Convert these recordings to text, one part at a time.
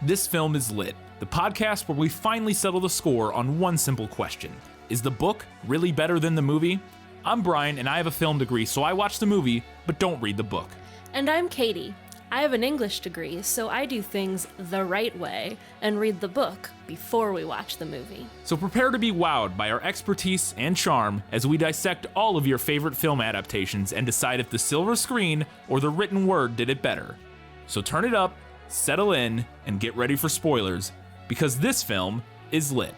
This Film is Lit, the podcast where we finally settle the score on one simple question. Is the book really better than the movie? I'm Brian, and I have a film degree, so I watch the movie, but don't read the book. And I'm Katie. I have an English degree, so I do things the right way and read the book before we watch the movie. So prepare to be wowed by our expertise and charm as we dissect all of your favorite film adaptations and decide if the silver screen or the written word did it better. So turn it up, settle in, and get ready for spoilers, because this film is lit.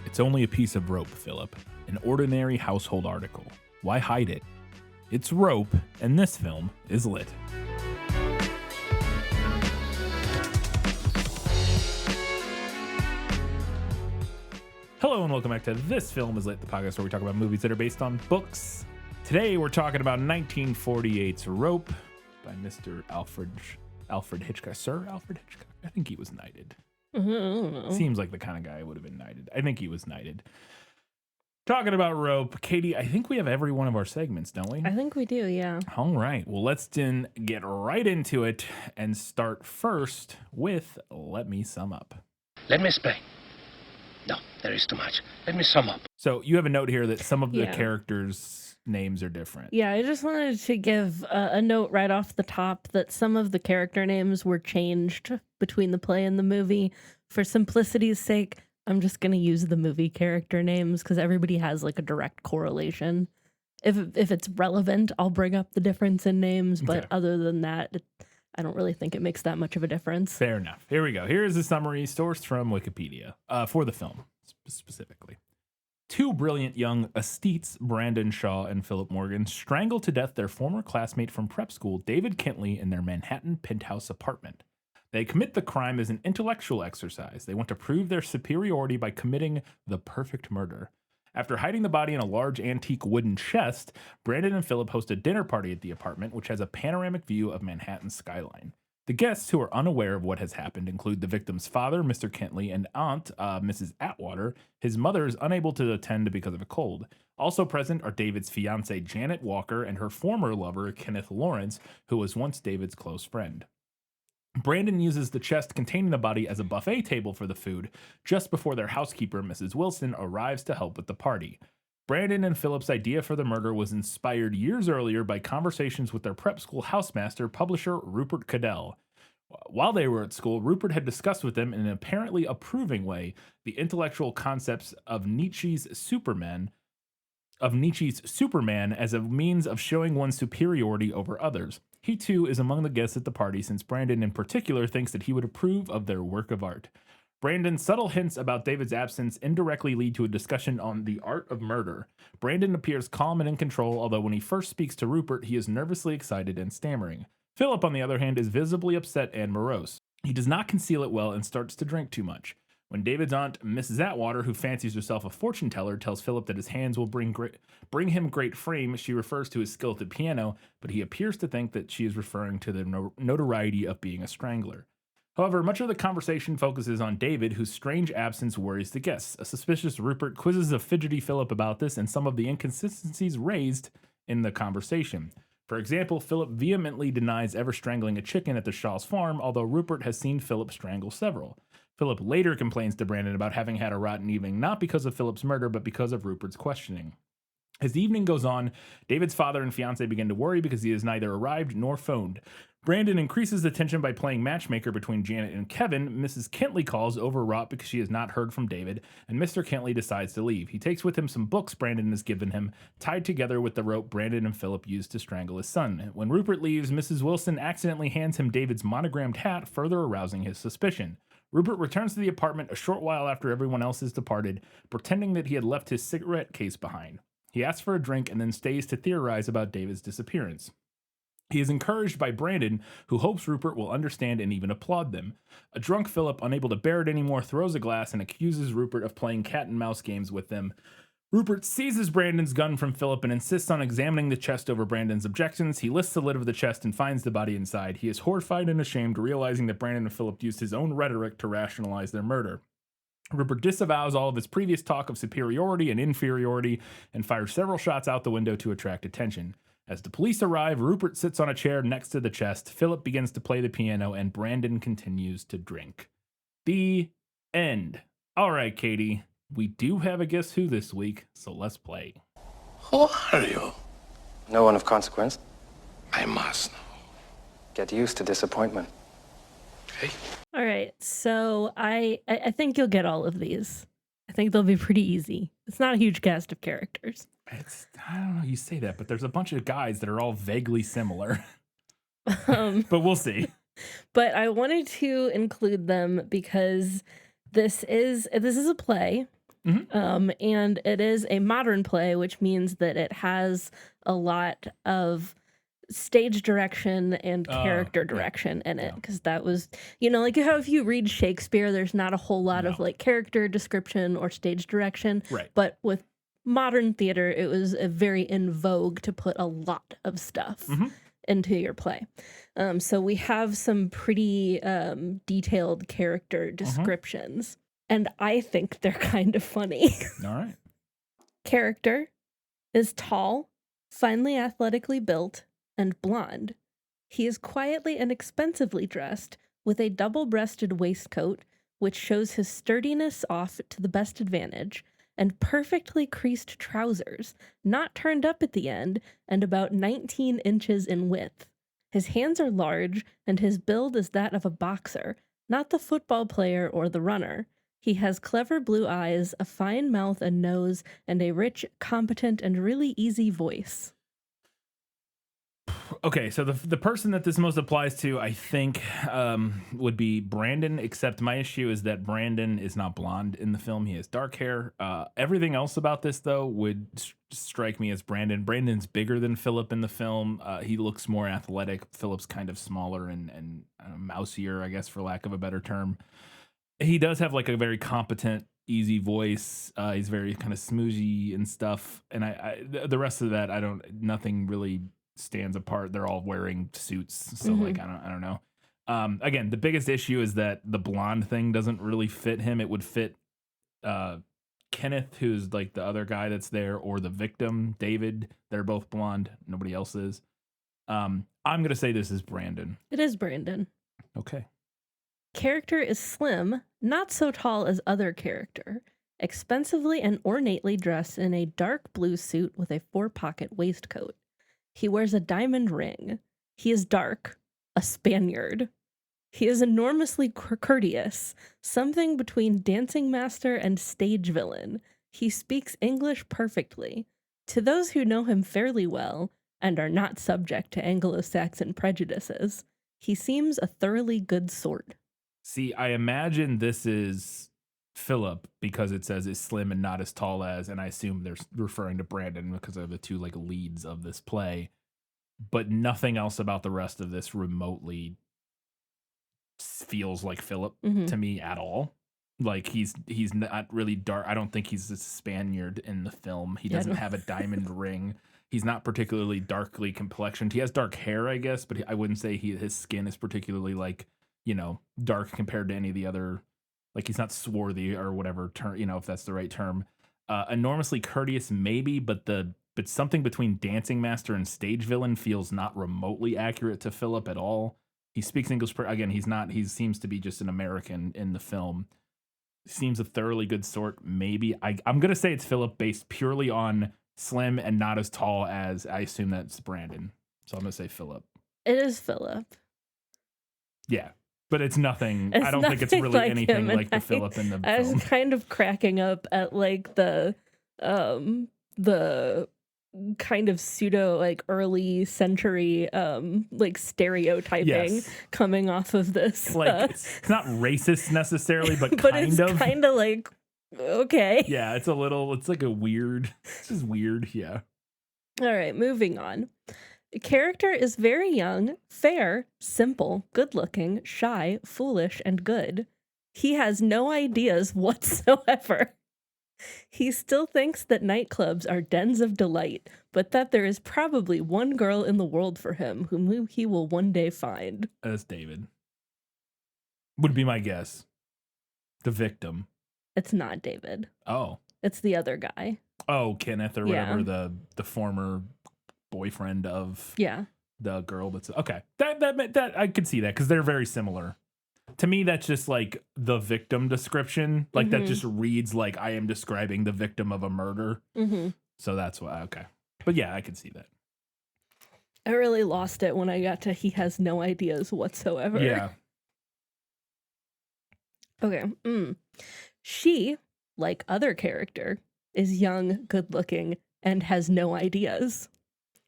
It's only a piece of rope, Philip. An ordinary household article. Why hide it? It's rope, and this film is lit. Hello and welcome back to This Film is Lit, the podcast where we talk about movies that are based on books. Today we're talking about 1948's Rope by Mr. Alfred Hitchcock. Sir Alfred Hitchcock? I think he was knighted. Seems like the kind of guy who would have been knighted. I think he was knighted. Talking about Rope, Katie, I think we have every one of our segments, don't we? I think we do, yeah. All right. Well, let's then get right into it and start first with Let Me Sum Up. Let me explain. No, there is too much. Let me sum up. So you have a note here that some of the characters' names are different. Yeah, I just wanted to give a note right off the top that some of the character names were changed between the play and the movie. For simplicity's sake, I'm just going to use the movie character names because everybody has like a direct correlation. If it's relevant, I'll bring up the difference in names, but other than that, I don't really think it makes that much of a difference. Fair enough. Here we go. Here is a summary sourced from Wikipedia for the film specifically. Two brilliant young aesthetes, Brandon Shaw and Philip Morgan, strangle to death their former classmate from prep school, David Kintley, in their Manhattan penthouse apartment. They commit the crime as an intellectual exercise. They want to prove their superiority by committing the perfect murder. After hiding the body in a large antique wooden chest, Brandon and Philip host a dinner party at the apartment, which has a panoramic view of Manhattan's skyline. The guests, who are unaware of what has happened, include the victim's father, Mr. Kintley, and aunt, Mrs. Atwater. His mother is unable to attend because of a cold. Also present are David's fiancée, Janet Walker, and her former lover, Kenneth Lawrence, who was once David's close friend. Brandon uses the chest containing the body as a buffet table for the food just before their housekeeper, Mrs. Wilson, arrives to help with the party. Brandon and Philip's idea for the murder was inspired years earlier by conversations with their prep school housemaster, publisher Rupert Cadell. While they were at school, Rupert had discussed with them in an apparently approving way the intellectual concepts of Nietzsche's Superman as a means of showing one's superiority over others. He too is among the guests at the party, since Brandon in particular thinks that he would approve of their work of art. Brandon's subtle hints about David's absence indirectly lead to a discussion on the art of murder. Brandon appears calm and in control, although when he first speaks to Rupert, he is nervously excited and stammering. Philip, on the other hand, is visibly upset and morose. He does not conceal it well and starts to drink too much. When David's aunt, Mrs. Atwater, who fancies herself a fortune teller, tells Philip that his hands will bring him great fame, she refers to his skill at the piano, but he appears to think that she is referring to the notoriety of being a strangler. However, much of the conversation focuses on David, whose strange absence worries the guests. A suspicious Rupert quizzes a fidgety Philip about this and some of the inconsistencies raised in the conversation. For example, Philip vehemently denies ever strangling a chicken at the Shaw's farm, although Rupert has seen Philip strangle several. Philip later complains to Brandon about having had a rotten evening, not because of Philip's murder, but because of Rupert's questioning. As the evening goes on, David's father and fiancé begin to worry because he has neither arrived nor phoned. Brandon increases the tension by playing matchmaker between Janet and Kevin. Mrs. Kintley calls, overwrought because she has not heard from David, and Mr. Kintley decides to leave. He takes with him some books Brandon has given him, tied together with the rope Brandon and Philip used to strangle his son. When Rupert leaves, Mrs. Wilson accidentally hands him David's monogrammed hat, further arousing his suspicion. Rupert returns to the apartment a short while after everyone else has departed, pretending that he had left his cigarette case behind. He asks for a drink and then stays to theorize about David's disappearance. He is encouraged by Brandon, who hopes Rupert will understand and even applaud them. A drunk Philip, unable to bear it anymore, throws a glass and accuses Rupert of playing cat and mouse games with them. Rupert seizes Brandon's gun from Philip and insists on examining the chest over Brandon's objections. He lifts the lid of the chest and finds the body inside. He is horrified and ashamed, realizing that Brandon and Philip used his own rhetoric to rationalize their murder. Rupert disavows all of his previous talk of superiority and inferiority and fires several shots out the window to attract attention. As the police arrive, Rupert sits on a chair next to the chest. Philip begins to play the piano, and Brandon continues to drink. The end. All right, Katie, we do have a Guess Who this week, so let's play. Who are you? No one of consequence. I must know. Get used to disappointment. Okay? All right, so I think you'll get all of these. I think they'll be pretty easy. It's not a huge cast of characters. I don't know, you say that, but there's a bunch of guys that are all vaguely similar. Um, But we'll see. but I wanted to include them because this is a play, and it is a modern play, which means that it has a lot of stage direction and character direction in it, because that was, like how if you read Shakespeare, there's not a whole lot of like character description or stage direction, Right. but with modern theater, it was very in vogue to put a lot of stuff into your play. So we have some pretty detailed character descriptions, and I think they're kind of funny. All right. Character is tall, finely athletically built, and blonde. He is quietly and expensively dressed with a double-breasted waistcoat, which shows his sturdiness off to the best advantage, and perfectly creased trousers, not turned up at the end, and about 19 inches in width. His hands are large, and his build is that of a boxer, not the football player or the runner. He has clever blue eyes, a fine mouth and nose, and a rich, competent, and really easy voice. Okay, so the person that this most applies to, I think, would be Brandon, except my issue is that Brandon is not blonde in the film. He has dark hair. Everything else about this, though, would strike me as Brandon. Brandon's bigger than Philip in the film. He looks more athletic. Philip's kind of smaller and mousier, I guess, for lack of a better term. He does have like a very competent, easy voice. He's very kind of smoozy and stuff. And the rest of that, nothing really stands apart. They're all wearing suits, so like I don't know. Again, the biggest issue is that the blonde thing doesn't really fit him. It would fit Kenneth, who's like the other guy that's there, or the victim, David. They're both blonde. Nobody else is. I'm gonna say this is Brandon. It is Brandon. Okay. Character is slim, not so tall as other character, expensively and ornately dressed in a dark blue suit with a 4-pocket waistcoat. He wears a diamond ring. He is dark, a Spaniard. He is enormously courteous, something between dancing master and stage villain. He speaks English perfectly. To those who know him fairly well, and are not subject to Anglo-Saxon prejudices, he seems a thoroughly good sort. See, I imagine this is Philip because it says is slim and not as tall as, and I assume they're referring to Brandon because they're the two like leads of this play. But nothing else about the rest of this remotely feels like Philip to me at all. Like he's not really dark. I don't think he's a Spaniard in the film. He doesn't have a diamond ring. He's not particularly darkly complexioned. He has dark hair, I guess, but I wouldn't say his skin is particularly like, dark compared to any of the other, like he's not swarthy or whatever term, if that's the right term. Enormously courteous, maybe, but something between dancing master and stage villain feels not remotely accurate to Philip at all. He speaks English. Again, he seems to be just an American in the film. Seems a thoroughly good sort, maybe. I'm going to say it's Philip based purely on slim and not as tall as, I assume that's Brandon. So I'm going to say Philip. It is Philip. Yeah. But it's nothing. It's I don't think it's nothing really like anything him, like the and Philip in the I film. was kind of cracking up at like the kind of pseudo like early century like stereotyping coming off of this. Like it's not racist necessarily, but but kind it's of. kind of like okay. Yeah, it's like a weird. This is weird. Yeah. All right, moving on. The character is very young, fair, simple, good-looking, shy, foolish, and good. He has no ideas whatsoever. He still thinks that nightclubs are dens of delight, but that there is probably one girl in the world for him whom he will one day find. That's David. Would be my guess. The victim. It's not David. Oh. It's the other guy. Oh, Kenneth or Yeah. whatever, the former boyfriend of Yeah. the girl that's okay. That I could see that because they're very similar. To me, that's just like the victim description. Like that just reads like I am describing the victim of a murder. Mm-hmm. So that's why okay. But yeah, I can see that. I really lost it when I got to he has no ideas whatsoever. Yeah. Okay. She, like other character, is young, good-looking, and has no ideas.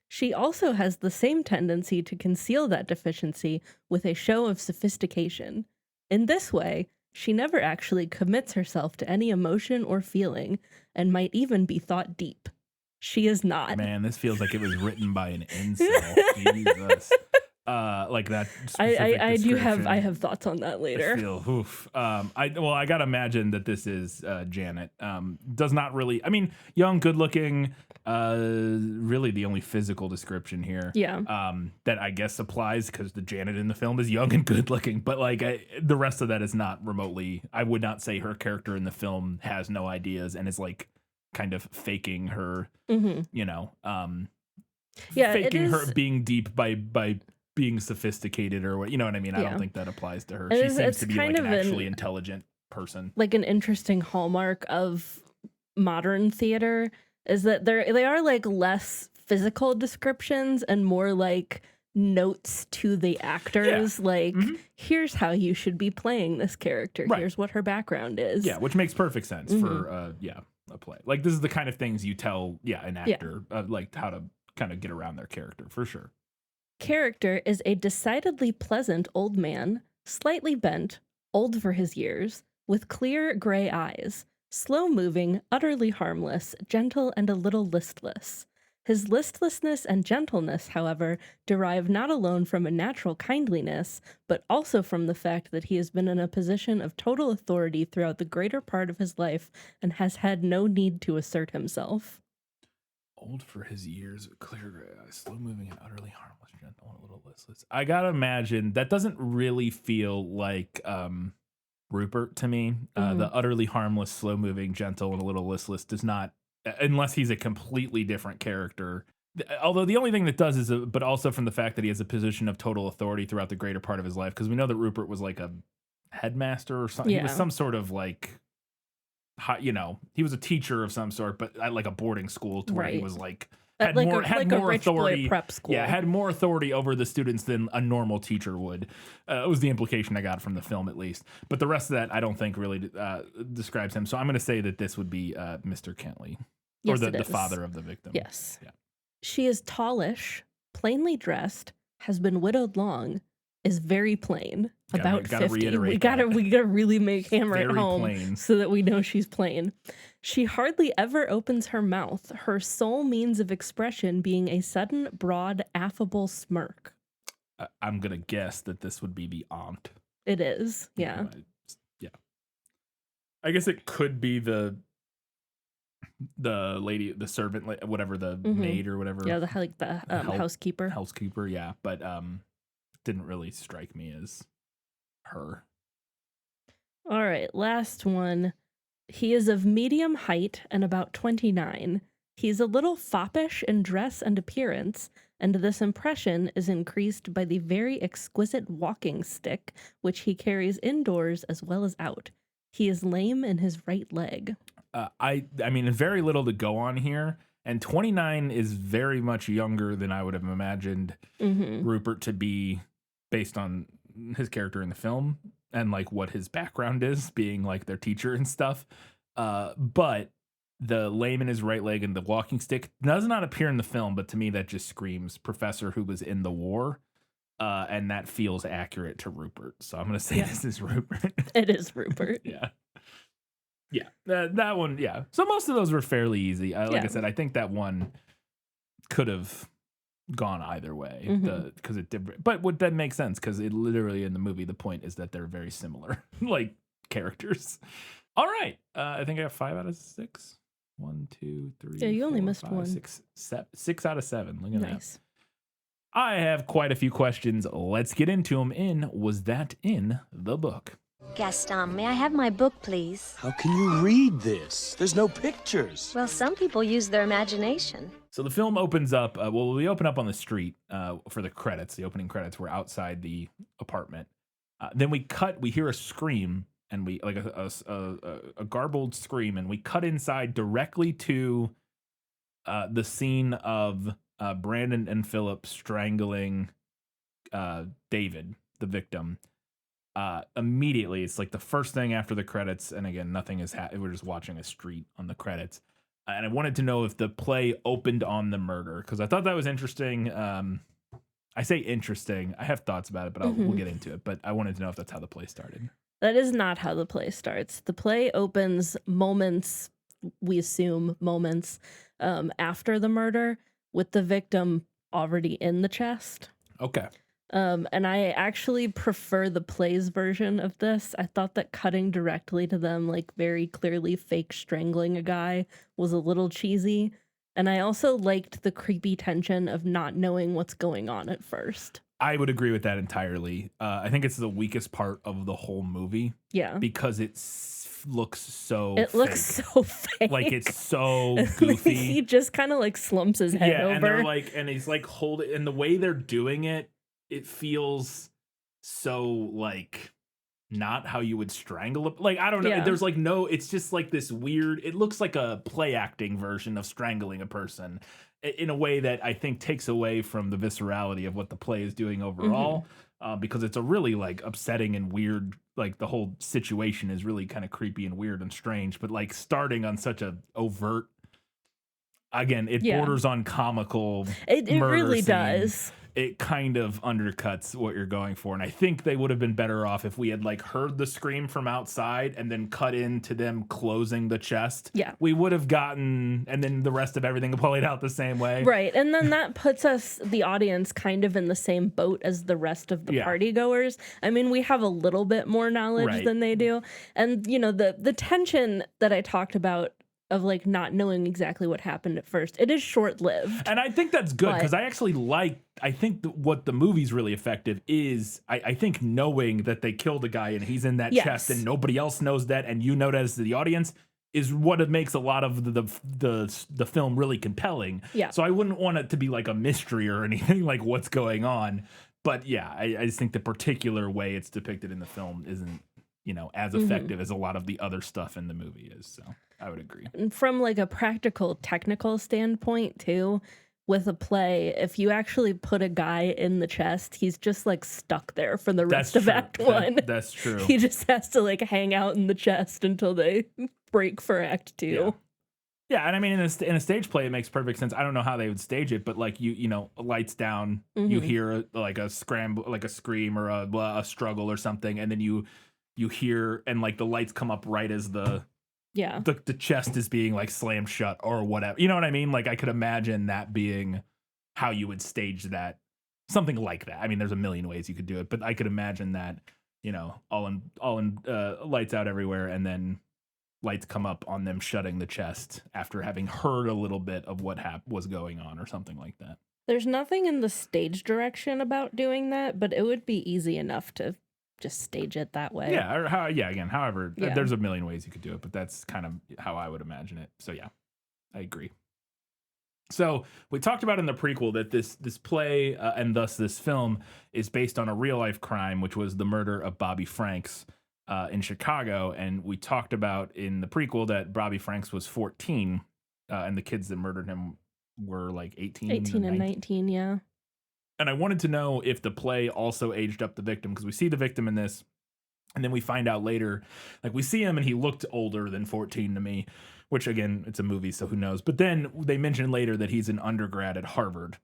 She also has the same tendency to conceal that deficiency with a show of sophistication. In this way, she never actually commits herself to any emotion or feeling, and might even be thought deep. She is not. Man, this feels like it was written by an incel. Jesus. Like that. I do have description. have thoughts on that later. I feel oof. I gotta imagine that this is Janet. Does not really. I mean, young, good looking. Really the only physical description here. Yeah. That I guess applies because the Janet in the film is young and good looking, but like the rest of that is not remotely. I would not say her character in the film has no ideas and is like kind of faking her. You know. Yeah, faking her being deep by being sophisticated or what, you know what I mean? I don't think that applies to her. She seems to be like an actually intelligent person. Like an interesting hallmark of modern theater is that they are like less physical descriptions and more like notes to the actors. Like, here's how you should be playing this character. Right. Here's what her background is. Yeah, which makes perfect sense for a play. Like this is the kind of things you tell an actor like how to kind of get around their character for sure. Character is a decidedly pleasant old man, slightly bent, old for his years, with clear gray eyes, slow-moving, utterly harmless, gentle, and a little listless. His listlessness and gentleness, however, derive not alone from a natural kindliness, but also from the fact that he has been in a position of total authority throughout the greater part of his life and has had no need to assert himself. Old for his years, clear gray eyes, slow moving and utterly harmless, gentle and a little listless. I gotta imagine that doesn't really feel like Rupert to me. The utterly harmless, slow moving, gentle and a little listless does not, unless he's a completely different character. Although the only thing that does is, but also from the fact that he has a position of total authority throughout the greater part of his life, because we know that Rupert was like a headmaster or something. Yeah. He was some sort of like, you know, he was a teacher of some sort, but at like a boarding school to where he was like had like more a rich authority. boy prep school. Yeah, had more authority over the students than a normal teacher would. It was the implication I got from the film, at least. But the rest of that, I don't think really describes him. So I'm going to say that this would be Mr. Kentley, Yes, or the father of the victim. Yes. Yeah. She is tallish, plainly dressed, has been widowed long, is very plain. About 50. Reiterate We gotta really hammer it Very home plain. so that we know she's plain. She hardly ever opens her mouth, her sole means of expression being a sudden, broad, affable smirk. I'm going to guess that this would be the aunt. It is, yeah. Yeah. I guess it could be the lady, the servant, whatever, the maid or whatever. Yeah, the housekeeper. Housekeeper, yeah. But didn't really strike me as her. All right, last one. He is of medium height and about 29. He's a little foppish in dress and appearance, and this impression is increased by the very exquisite walking stick, which he carries indoors as well as out. He is lame in his right leg. I mean, very little to go on here, and 29 is very much younger than I would have imagined Rupert to be based on his character in the film and like what his background is, being like their teacher and stuff. But the lame in his right leg and the walking stick does not appear in the film, but to me that just screams professor who was in the war. And that feels accurate to Rupert. So I'm going to say this is Rupert. It is Rupert. Yeah. Yeah. That one, yeah. So most of those were fairly easy. Like I said, I think that one could have gone either way because it did, but would that make sense? Because it literally in the movie, the point is that they're very similar, like characters. All right, I think I got 5 out of 6. 1, 2, 3. Yeah, you only 4, missed 5, one. 6 out of 7. Look at Nice. that. I have quite a few questions. Let's get into them. Was that in the book? Gaston, may I have my book, please? How can you read this? There's no pictures. Well, some people use their imagination. So the film opens up. We open up on the street for the credits. The opening credits were outside the apartment. Then we hear a scream, and we like a garbled scream, and we cut inside directly to the scene of Brandon and Phillip strangling David, the victim. Immediately, it's like the first thing after the credits, and again, nothing is we're just watching a street on the credits. And I wanted to know if the play opened on the murder, because I thought that was interesting. I say interesting. I have thoughts about it, but we'll get into it. But I wanted to know if that's how the play started. That is not how the play starts. The play opens moments, we assume moments, after the murder, with the victim already in the chest. Okay. And I actually prefer the play's version of this. I thought that cutting directly to them, like very clearly fake strangling a guy, was a little cheesy. And I also liked the creepy tension of not knowing what's going on at first. I would agree with that entirely. I think it's the weakest part of the whole movie. Yeah. Because it looks so It fake. looks so fake. Like it's so goofy. He just kind of like slumps his head over. And they're like, and he's like holding, and the way they're doing it, it feels so like not how you would strangle it. Like, I don't know. Yeah. There's like it's just like this weird, it looks like a play acting version of strangling a person in a way that I think takes away from the viscerality of what the play is doing overall. Because it's a really like upsetting and weird, like the whole situation is really kind of creepy and weird and strange, but like starting on such a overt, again, it borders on comical. It really scene. does. It kind of undercuts what you're going for. And I think they would have been better off if we had like heard the scream from outside and then cut into them closing the chest. Yeah. We would have gotten, and then the rest of everything played out the same way. Right. And then that puts us, the audience, kind of in the same boat as the rest of the party goers. I mean, we have a little bit more knowledge than they do. And, you know, the tension that I talked about of like not knowing exactly what happened at first, it is short-lived. And I think that's good because I actually I think what the movie's really effective is I think knowing that they killed a guy and he's in that chest and nobody else knows that, and you know that as the audience, is what it makes a lot of the film really compelling. Yeah. So I wouldn't want it to be like a mystery or anything like what's going on. But yeah, I just think the particular way it's depicted in the film isn't, you know, as effective as a lot of the other stuff in the movie is. So I would agree. And from like a practical, technical standpoint too, with a play, if you actually put a guy in the chest, he's just like stuck there for the rest of Act 1. That's true. He just has to like hang out in the chest until they break for Act 2. Yeah, and I mean, in a stage play, it makes perfect sense. I don't know how they would stage it, but like you know, lights down, you hear like a scramble, like a scream or a struggle or something, and then you hear, and like the lights come up right as the chest is being like slammed shut or whatever. You know what I mean? Like I could imagine that being how you would stage that, something like that. I mean, there's a million ways you could do it, but I could imagine that, you know, all in lights out everywhere, and then lights come up on them shutting the chest after having heard a little bit of what was going on or something like that. There's nothing in the stage direction about doing that, but it would be easy enough to just stage it that way. Yeah, or however, there's a million ways you could do it, but that's kind of how I would imagine it. So yeah, I agree. So we talked about in the prequel that this play and thus this film is based on a real life crime, which was the murder of Bobby Franks in Chicago. And we talked about in the prequel that Bobby Franks was 14 and the kids that murdered him were like 18 and 19, yeah. And I wanted to know if the play also aged up the victim, because we see the victim in this, and then we find out later, like we see him and he looked older than 14 to me, which again, it's a movie, so who knows. But then they mention later that he's an undergrad at Harvard.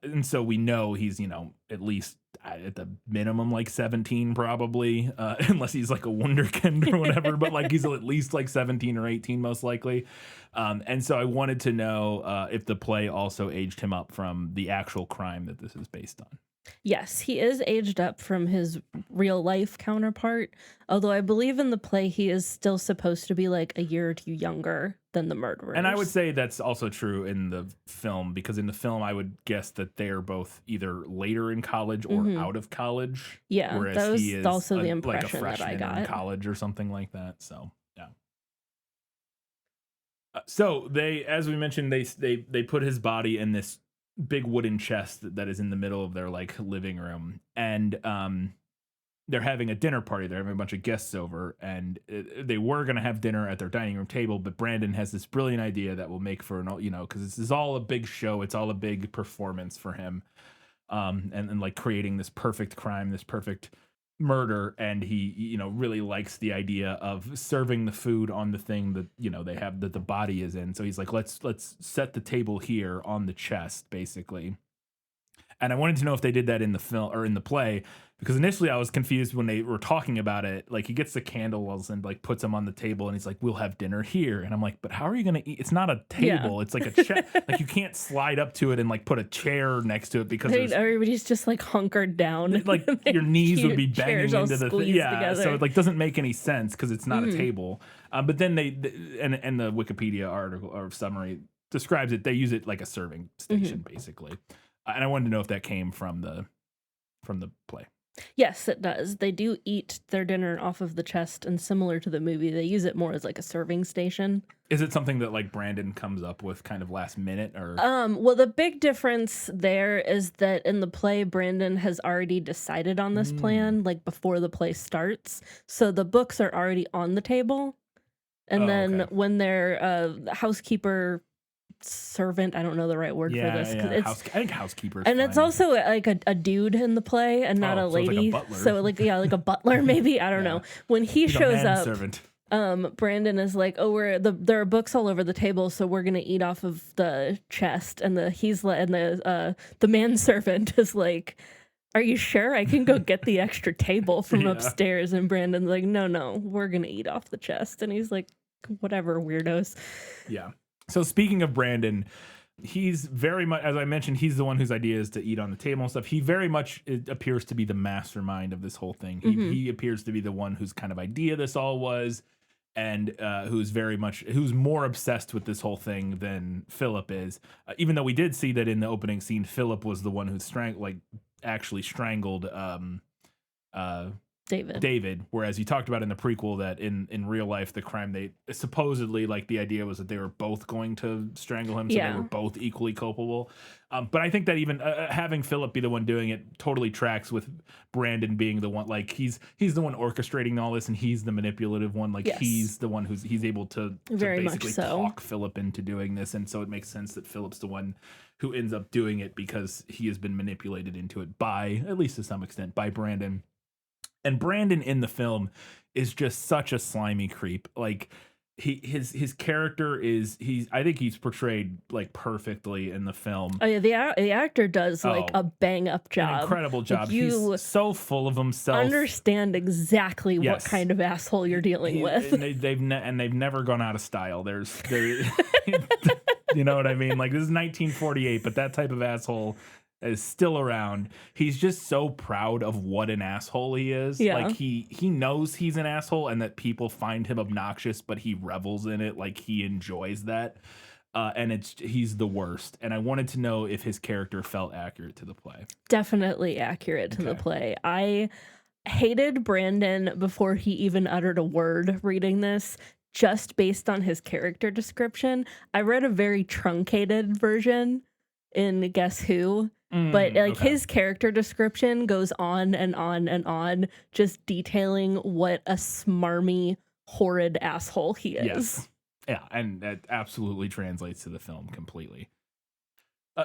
And so we know he's, you know, at least at the minimum like 17 probably, unless he's like a wunderkind or whatever, but like he's at least like 17 or 18 most likely. And so I wanted to know if the play also aged him up from the actual crime that this is based on. Yes, he is aged up from his real life counterpart, although I believe in the play he is still supposed to be like a year or two younger than the And I would murderers. say that's also true in the film, because in the film I would guess that they're both either later in college or Hmm. out of college, Yeah, whereas that he was is also the like a impression that I freshman in got. college or something like that. So yeah. So they, as we mentioned, they put his body in this big wooden chest that is in the middle of their like living room, and they're having a dinner party. They're having a bunch of guests over, and they were going to have dinner at their dining room table. But Brandon has this brilliant idea that will make for an, because this is all a big show. It's all a big performance for him, and like creating this perfect crime, this perfect murder. And he, really likes the idea of serving the food on the thing that they have, that the body is in. So he's like, let's set the table here on the chest, basically. And I wanted to know if they did that in the film or in the play, because initially I was confused when they were talking about it. Like, he gets the candles and like puts them on the table, and he's like, "We'll have dinner here." And I'm like, "But how are you going to eat? It's not a Yeah. table. It's like a chair. Like, you can't slide up to it and like put a chair next to it, because there's Everybody's just like hunkered down. like Their your knees would be cute banging chairs all into the thing. squeezed Yeah, so together. it like doesn't make any sense because it's not a Mhm. table. But then and the Wikipedia article or summary describes it. They use it like a serving station, basically. And I wanted to know if that came from the play. Yes, it does. They do eat their dinner off of the chest, and similar to the movie, they use it more as like a serving station. Is it something that like Brandon comes up with kind of last minute, or Well, the big difference there is that in the play, Brandon has already decided on this plan, like before the play starts. So the books are already on the table. And Oh, then okay. when their housekeeper servant, I don't know the right word for this, because it's I think housekeeper, and it's also like a dude in the play and not a so it's like a lady. butler. So like yeah, like a butler maybe. I don't Yeah. know. When he He's a shows up, manservant. Brandon is like, "Oh, there are books all over the table, so we're gonna eat off of the chest." And the manservant is like, "Are you sure? I can go get the extra table from Yeah. upstairs." And Brandon's like, "No, we're gonna eat off the chest." And he's like, "Whatever, weirdos." Yeah. So speaking of Brandon, he's very much, as I mentioned, he's the one whose idea is to eat on the table and stuff. He very much appears to be the mastermind of this whole thing. He appears to be the one whose kind of idea this all was, and who's more obsessed with this whole thing than Philip is. Even though we did see that in the opening scene, Philip was the one who actually strangled David, whereas you talked about in the prequel that in real life, the crime, they supposedly, like, the idea was that they were both going to strangle him, so they were both equally culpable. But I think that even having Philip be the one doing it totally tracks with Brandon being the one, like, he's the one orchestrating all this, and he's the manipulative one. Like, Yes. he's the one he's able to Very much basically so. talk Philip into doing this, and so it makes sense that Philip's the one who ends up doing it, because he has been manipulated into it by, at least to some extent, by Brandon. And Brandon in the film is just such a slimy creep. Like, his character is, I think he's portrayed like perfectly in the film. Oh yeah, the actor does like Oh, a bang up job. An incredible job. Like, you he's so full of himself. understand exactly what Yes. kind of asshole you're dealing with. And they've never gone out of style. There you know what I mean? Like, this is 1948, but that type of asshole is still around. He's just so proud of what an asshole he is. Yeah. Like, he knows he's an asshole and that people find him obnoxious, but he revels in it. Like, he enjoys that. And he's the worst. And I wanted to know if his character felt accurate to the play. Definitely accurate to the play. I hated Brandon before he even uttered a word reading this, just based on his character description. I read a very truncated version in Guess Who, but like okay. his character description goes on and on and on, just detailing what a smarmy, horrid asshole he is. Yes. Yeah, and that absolutely translates to the film completely.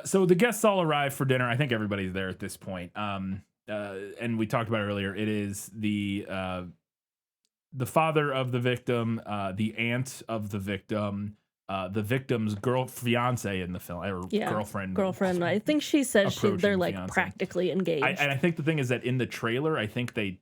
So the guests all arrive for dinner. I think everybody's there at this point. And we talked about it earlier. It is the father of the victim, the aunt of the victim's fiance in the film, or girlfriend. I think she says they're approaching like fiance. practically engaged. And I think the thing is that in the trailer, I think they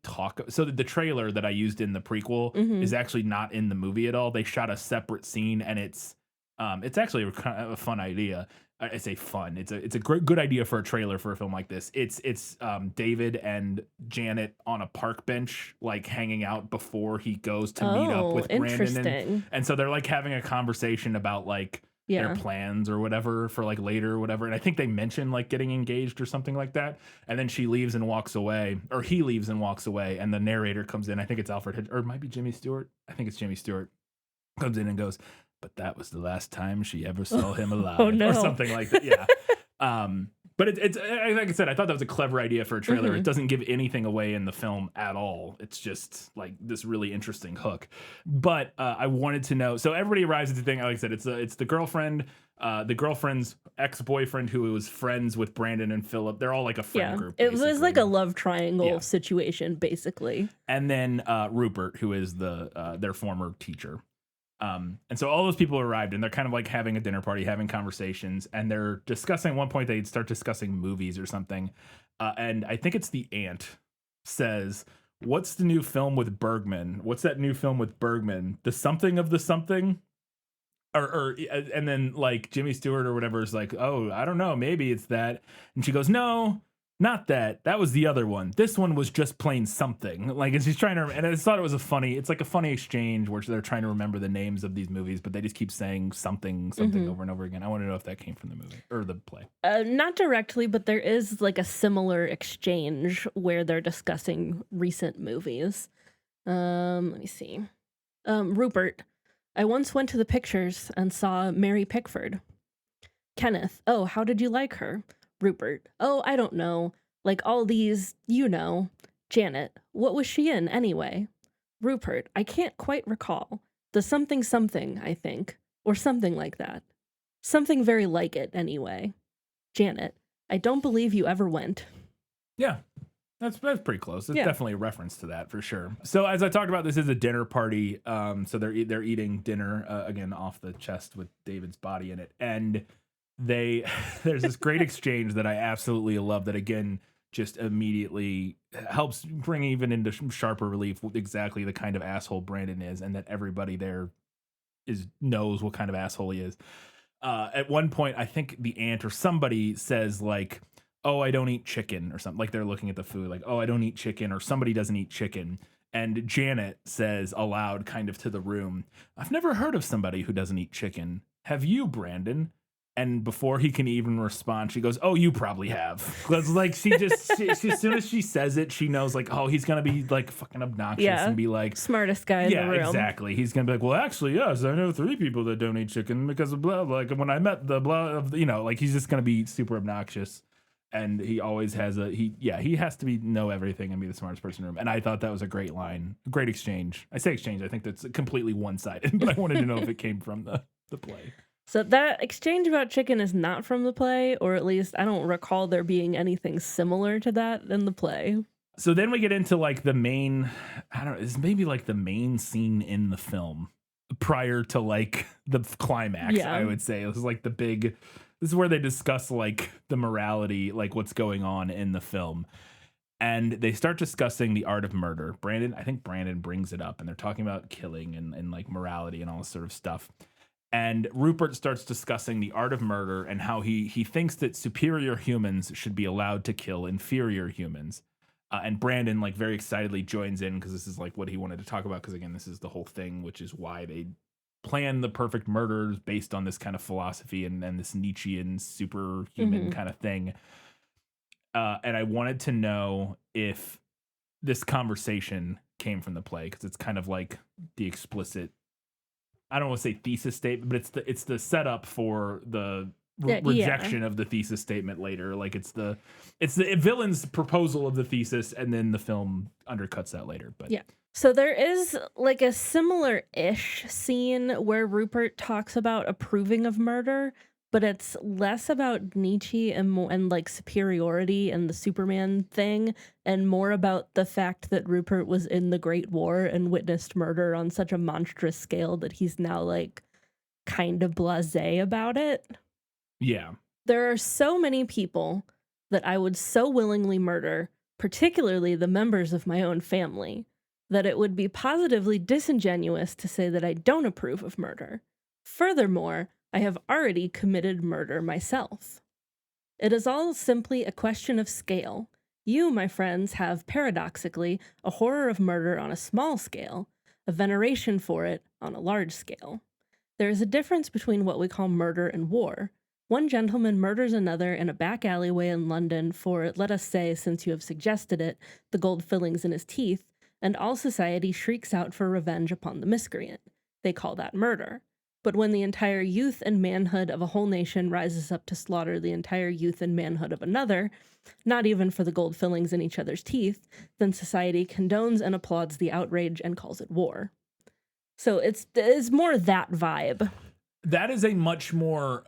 talk. So the trailer that I used in the prequel is actually not in the movie at all. They shot a separate scene, and it's It's actually kind of a fun idea. I say fun. It's a great good idea for a trailer for a film like this. It's David and Janet on a park bench, like hanging out before he goes to meet up Oh, with Brandon, interesting. and so they're like having a conversation about like their Yeah. plans or whatever for like later or whatever. And I think they mention like getting engaged or something like that. And then she leaves and walks away, or he leaves and walks away, and the narrator comes in. I think it's Alfred or it might be Jimmy Stewart. I think it's Jimmy Stewart comes in and goes, but that was the last time she ever saw him alive, Oh, no. or something like that. Yeah. But it's like I said, I thought that was a clever idea for a trailer. Mhm. It doesn't give anything away in the film at all. It's just like this really interesting hook. But I wanted to know. So everybody arrives at the thing. Like I said, it's the girlfriend's ex-boyfriend who was friends with Brandon and Phillip. They're all like a friend Yeah. group. It was like a basically. love triangle Yeah. situation, basically. And then Rupert, who is their former teacher. And so all those people arrived, and they're kind of like having a dinner party, having conversations, and they're discussing. At one point, they'd start discussing movies or something. And I think it's the aunt says, "What's the new film with Bergman? What's that new film with Bergman? The something of the something." And then like Jimmy Stewart or whatever is like, "Oh, I don't know, maybe it's that." And she goes, "No, not that. That was the other one. This one was just plain something." Like, and she's trying to, and I just thought it was it's like a funny exchange where they're trying to remember the names of these movies, but they just keep saying something Mhm. over and over again. I want to know if that came from the movie or the play. Not directly, but there is like a similar exchange where they're discussing recent movies. Let me see. Rupert, I once went to the pictures and saw Mary Pickford. Kenneth, oh, how did you like her? Rupert, oh, I don't know. Like all these, you know. Janet, what was she in anyway? Rupert, I can't quite recall. The something something, I think. Or something like that. Something very like it, anyway. Janet, I don't believe you ever went. Yeah. That's pretty close. It's Yeah. definitely a reference to that for sure. So as I talked about, this is a dinner party. So they're eating dinner again off the chest with David's body in it, and there's this great exchange that I absolutely love. That again just immediately helps bring even into sharper relief exactly the kind of asshole Brandon is, and that everybody there knows what kind of asshole he is. At one point, I think the aunt or somebody says like, "Oh, I don't eat chicken," or something. Like they're looking at the food, like, "Oh, I don't eat chicken," or somebody doesn't eat chicken. And Janet says aloud, kind of to the room, "I've never heard of somebody who doesn't eat chicken. Have you, Brandon?" And before he can even respond, she goes, "Oh, you probably have." Because like she as soon as she says it, she knows like, oh, he's gonna be like fucking obnoxious Yeah. and be like, Smartest guy in the yeah, room. exactly. He's gonna be like, "Well, actually, yes, I know 3 people that don't eat chicken because of blah." Like when I met the blah of like he's just gonna be super obnoxious, and he always has he has to know everything and be the smartest person in the room. And I thought that was a great line, great exchange. I say exchange, I think that's completely one sided, but I wanted to know if it came from the play. So that exchange about chicken is not from the play, or at least I don't recall there being anything similar to that in the play. So then we get into like the main, I don't know, it's maybe like the main scene in the film prior to like the climax, Yeah. I would say. This is like this is where they discuss like the morality, like what's going on in the film. And they start discussing the art of murder. I think Brandon brings it up, and they're talking about killing and like morality and all this sort of stuff. And Rupert starts discussing the art of murder and how he thinks that superior humans should be allowed to kill inferior humans. And Brandon like very excitedly joins in because this is like what he wanted to talk about. Because again, this is the whole thing, which is why they plan the perfect murders based on this kind of philosophy and this Nietzschean superhuman kind of thing. And I wanted to know if this conversation came from the play, because it's kind of like the explicit, I don't want to say thesis statement, but it's the setup for the rejection of the thesis statement later. Like it's the villain's proposal of the thesis, and then the film undercuts that later. But Yeah. So there is like a similar-ish scene where Rupert talks about approving of murder, but it's less about Nietzsche and like superiority and the Superman thing, and more about the fact that Rupert was in the Great War and witnessed murder on such a monstrous scale that he's now like kind of blasé about it. yeah, There are so many people that I would so willingly murder, particularly the members of my own family, that it would be positively disingenuous to say that I don't approve of murder. Furthermore, I have already committed murder myself. It is all simply a question of scale. You, my friends, have paradoxically a horror of murder on a small scale, a veneration for it on a large scale. There is a difference between what we call murder and war. One gentleman murders another in a back alleyway in London for, let us say, since you have suggested it, the gold fillings in his teeth, and all society shrieks out for revenge upon the miscreant. They call that murder. But when the entire youth and manhood of a whole nation rises up to slaughter the entire youth and manhood of another, not even for the gold fillings in each other's teeth, then society condones and applauds the outrage and calls it war. So it's more that vibe. That is a much more,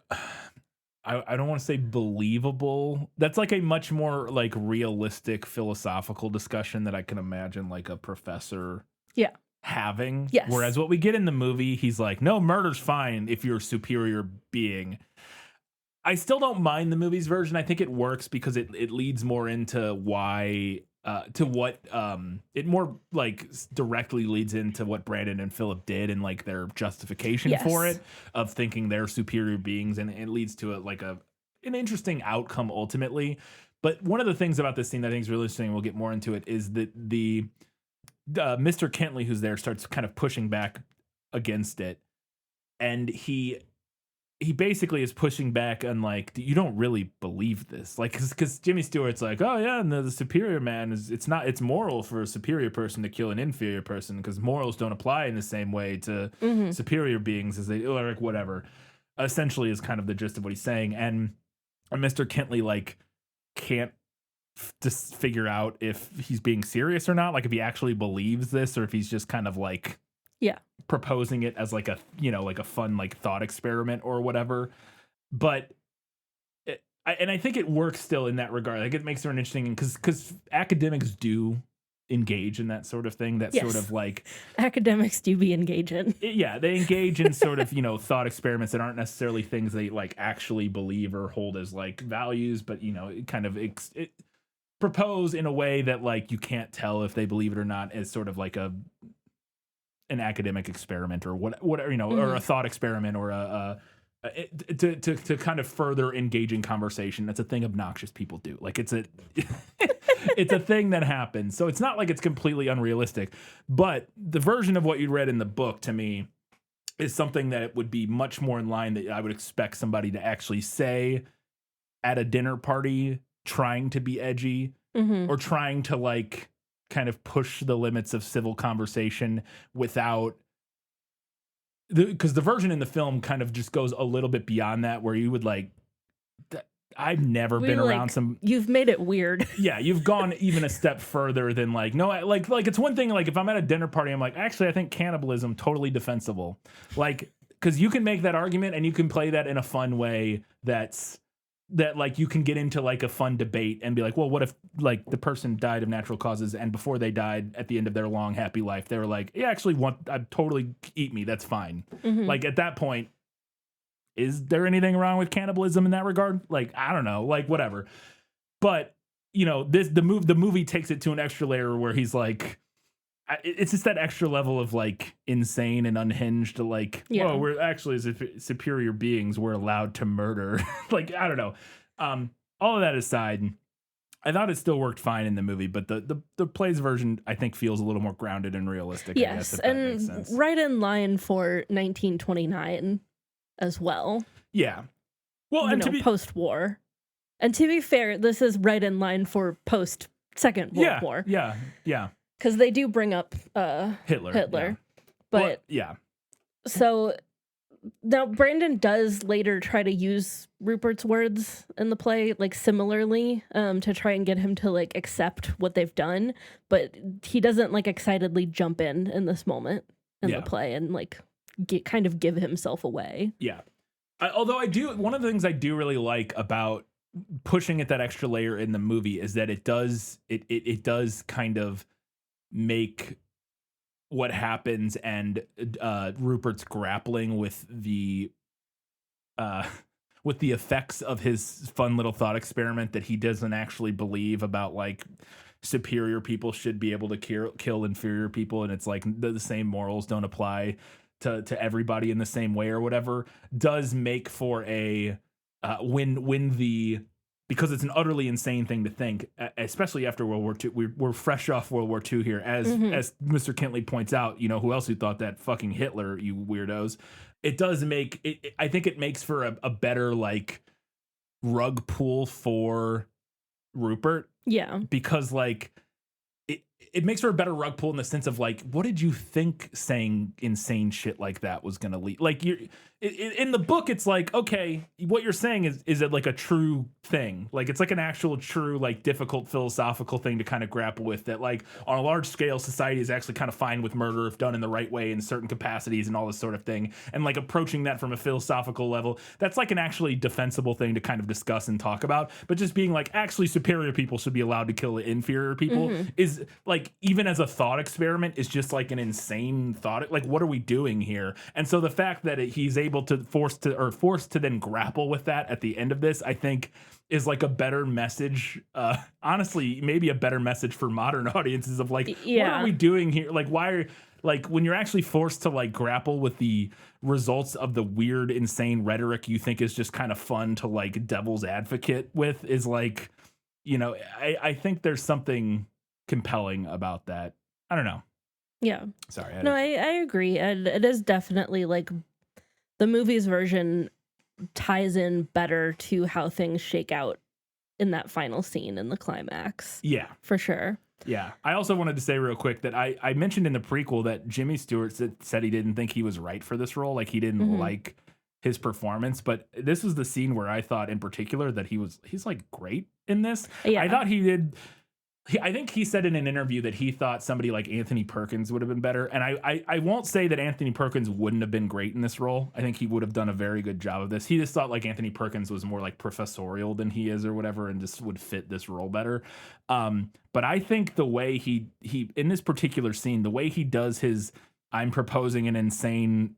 I don't want to say believable. That's like a much more like realistic philosophical discussion that I can imagine like a professor having. Yes. Whereas what we get in the movie, he's like, no, murder's fine if you're a superior being. I still don't mind the movie's version. I think it works because it leads more into why, it more like directly leads into what Brandon and Phillip did and like their justification for it of thinking they're superior beings. And it leads to an interesting outcome ultimately. But one of the things about this scene that I think is really interesting, and we'll get more into it, is that the Mr. Kentley, who's there, starts kind of pushing back against it. And he basically is pushing back on like, you don't really believe this, like, because Jimmy Stewart's like, oh yeah, and the superior man it's moral for a superior person to kill an inferior person because morals don't apply in the same way to superior beings as they, or like whatever. Essentially, is kind of the gist of what he's saying, and Mr. Kentley like can't just figure out if he's being serious or not, like if he actually believes this or if he's just kind of like proposing it as like a, like a fun like thought experiment or whatever. But I think it works still in that regard. Like it makes it interesting because academics do engage in that sort of thing. That sort of like academics do be engaging. They engage in sort of, thought experiments that aren't necessarily things they like actually believe or hold as like values, but kind of propose in a way that like you can't tell if they believe it or not, as sort of like an academic experiment or whatever, or a thought experiment or to kind of further engaging conversation. That's a thing obnoxious people do. Like it's a thing that happens. So it's not like it's completely unrealistic, but the version of what you read in the book to me is something that would be much more in line that I would expect somebody to actually say at a dinner party, trying to be edgy or trying to like kind of push the limits of civil conversation without, because the version in the film kind of just goes a little bit beyond that, where you would like, I've never been around some. You've made it weird. Yeah, you've gone even a step further than like, no, like it's one thing, like if I'm at a dinner party, I'm like, actually, I think cannibalism totally defensible. Like, because you can make that argument and you can play that in a fun way that like you can get into like a fun debate and be like, well, what if like the person died of natural causes and before they died at the end of their long happy life they were like, yeah, actually I'd totally eat me, that's fine. Like at that point, is there anything wrong with cannibalism in that regard? Like I don't know, like whatever. But the movie takes it to an extra layer where he's like, it's just that extra level of like insane and unhinged to like, whoa, we're actually as superior beings, we're allowed to murder. Like, I don't know. All of that aside, I thought it still worked fine in the movie, but the plays version I think feels a little more grounded and realistic. Yes, I guess, if that makes sense. Right in line for 1929 as well. Yeah. Well, and post-war. And to be fair, this is right in line for post-Second World War. Yeah. Because they do bring up Hitler. Yeah. But So now Brandon does later try to use Rupert's words in the play, like similarly, to try and get him to like accept what they've done. But he doesn't like excitedly jump in this moment in the play and like kind of give himself away. Yeah. Although one of the things I do really like about pushing it that extra layer in the movie is that it does kind of make what happens and Rupert's grappling with the effects of his fun little thought experiment that he doesn't actually believe about like superior people should be able to kill inferior people, and it's like the same morals don't apply to everybody in the same way or whatever, does make for a because it's an utterly insane thing to think, especially after World War II. We're fresh off World War II here, as Mr. Kentley points out. You know, who else who thought that? Fucking Hitler, you weirdos. It does make it. I think it makes for a better like rug pull for Rupert. Yeah, because like it makes for a better rug pull in the sense of like, what did you think saying insane shit like that was going to lead? Like in the book, it's like, okay, what you're saying is it like a true thing? Like it's like an actual true, like difficult philosophical thing to kind of grapple with, that like on a large scale, society is actually kind of fine with murder if done in the right way in certain capacities and all this sort of thing. And like approaching that from a philosophical level, that's like an actually defensible thing to kind of discuss and talk about. But just being like, actually superior people should be allowed to kill inferior people is like, even as a thought experiment, is just like an insane thought. Like, what are we doing here? And so the fact that he's able to forced to then grapple with that at the end of this, I think is like a better message. Honestly, maybe a better message for modern audiences of like, what are we doing here? Like, why are, like, when you're actually forced to like grapple with the results of the weird, insane rhetoric you think is just kind of fun to like devil's advocate with, is like, you know, I think there's something compelling about that. I don't know. Yeah. Sorry. I agree. And it is definitely like the movie's version ties in better to how things shake out in that final scene in the climax. Yeah. For sure. Yeah. I also wanted to say real quick that I mentioned in the prequel that Jimmy Stewart said he didn't think he was right for this role. Like he didn't like his performance, but this was the scene where I thought in particular that he's like great in this. Yeah. I thought he did. I think he said in an interview that he thought somebody like Anthony Perkins would have been better. And I won't say that Anthony Perkins wouldn't have been great in this role. I think he would have done a very good job of this. He just thought like Anthony Perkins was more like professorial than he is or whatever, and just would fit this role better. But I think the way he in this particular scene, the way he does his I'm proposing an insane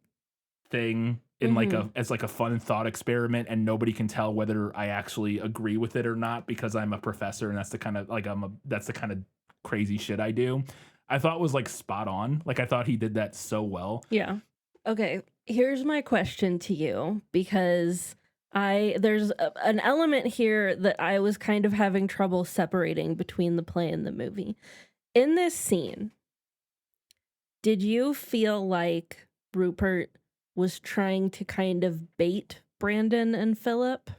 thing in like as like a fun thought experiment, and nobody can tell whether I actually agree with it or not because I'm a professor and that's the kind of like that's the kind of crazy shit I do. I thought was like spot on. Like I thought he did that so well. Yeah. Okay, here's my question to you, because there's an element here that I was kind of having trouble separating between the play and the movie. In this scene, did you feel like Rupert was trying to kind of bait Brandon and Phillip,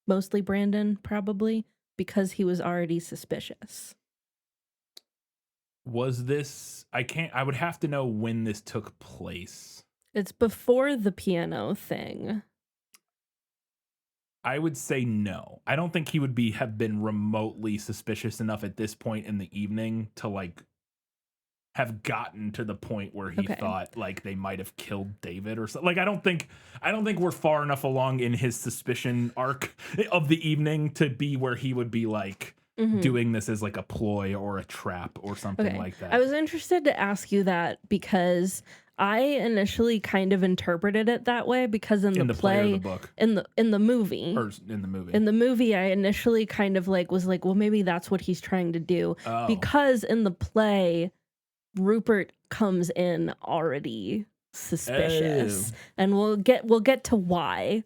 mostly Brandon probably, because he was already suspicious? Was this, I would have to know when this took place. It's before the piano thing. I would say no. I don't think he would have been remotely suspicious enough at this point in the evening to like have gotten to the point where he thought like they might have killed David or something. Like I don't think we're far enough along in his suspicion arc of the evening to be where he would be like doing this as like a ploy or a trap or something like that. I was interested to ask you that because I initially kind of interpreted it that way, because in the play or the book? in the movie. Or in the movie. In the movie, I initially kind of like was like, well, maybe that's what he's trying to do. Oh. Because in the play, Rupert comes in already suspicious. And we'll get to why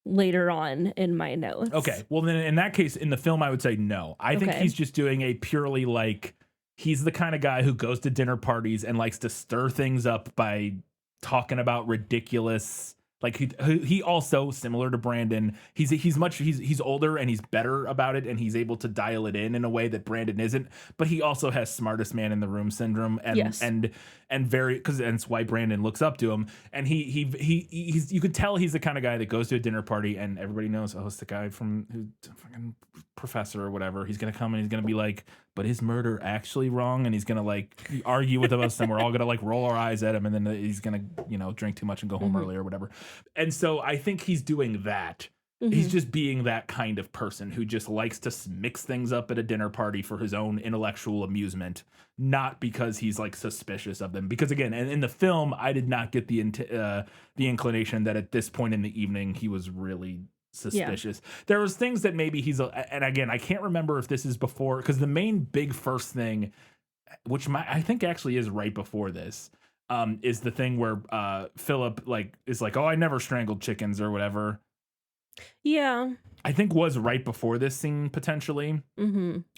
later on in my notes. Okay. Well, then in that case, in the film, I would say no. I think he's just doing a purely like, he's the kind of guy who goes to dinner parties and likes to stir things up by talking about ridiculous. Like he also, similar to Brandon, he's older and he's better about it, and he's able to dial it in a way that Brandon isn't. But he also has smartest man in the room syndrome, and very, because that's why Brandon looks up to him. And he's you could tell he's the kind of guy that goes to a dinner party and everybody knows, oh, it's the guy from who's fucking professor or whatever. He's gonna come and he's gonna be like, but is murder actually wrong? And he's gonna like argue with us, and we're all gonna like roll our eyes at him, and then he's gonna drink too much and go home early or whatever. And so I think he's doing that. He's just being that kind of person who just likes to mix things up at a dinner party for his own intellectual amusement, not because he's like suspicious of them. Because again, in the film, I did not get the inclination that at this point in the evening he was really suspicious. There was things that maybe and again, I can't remember if this is before, because the main big first thing, which I think actually is right before this, is the thing where Philip is like, oh, I never strangled chickens or whatever. Yeah. I think was right before this scene potentially,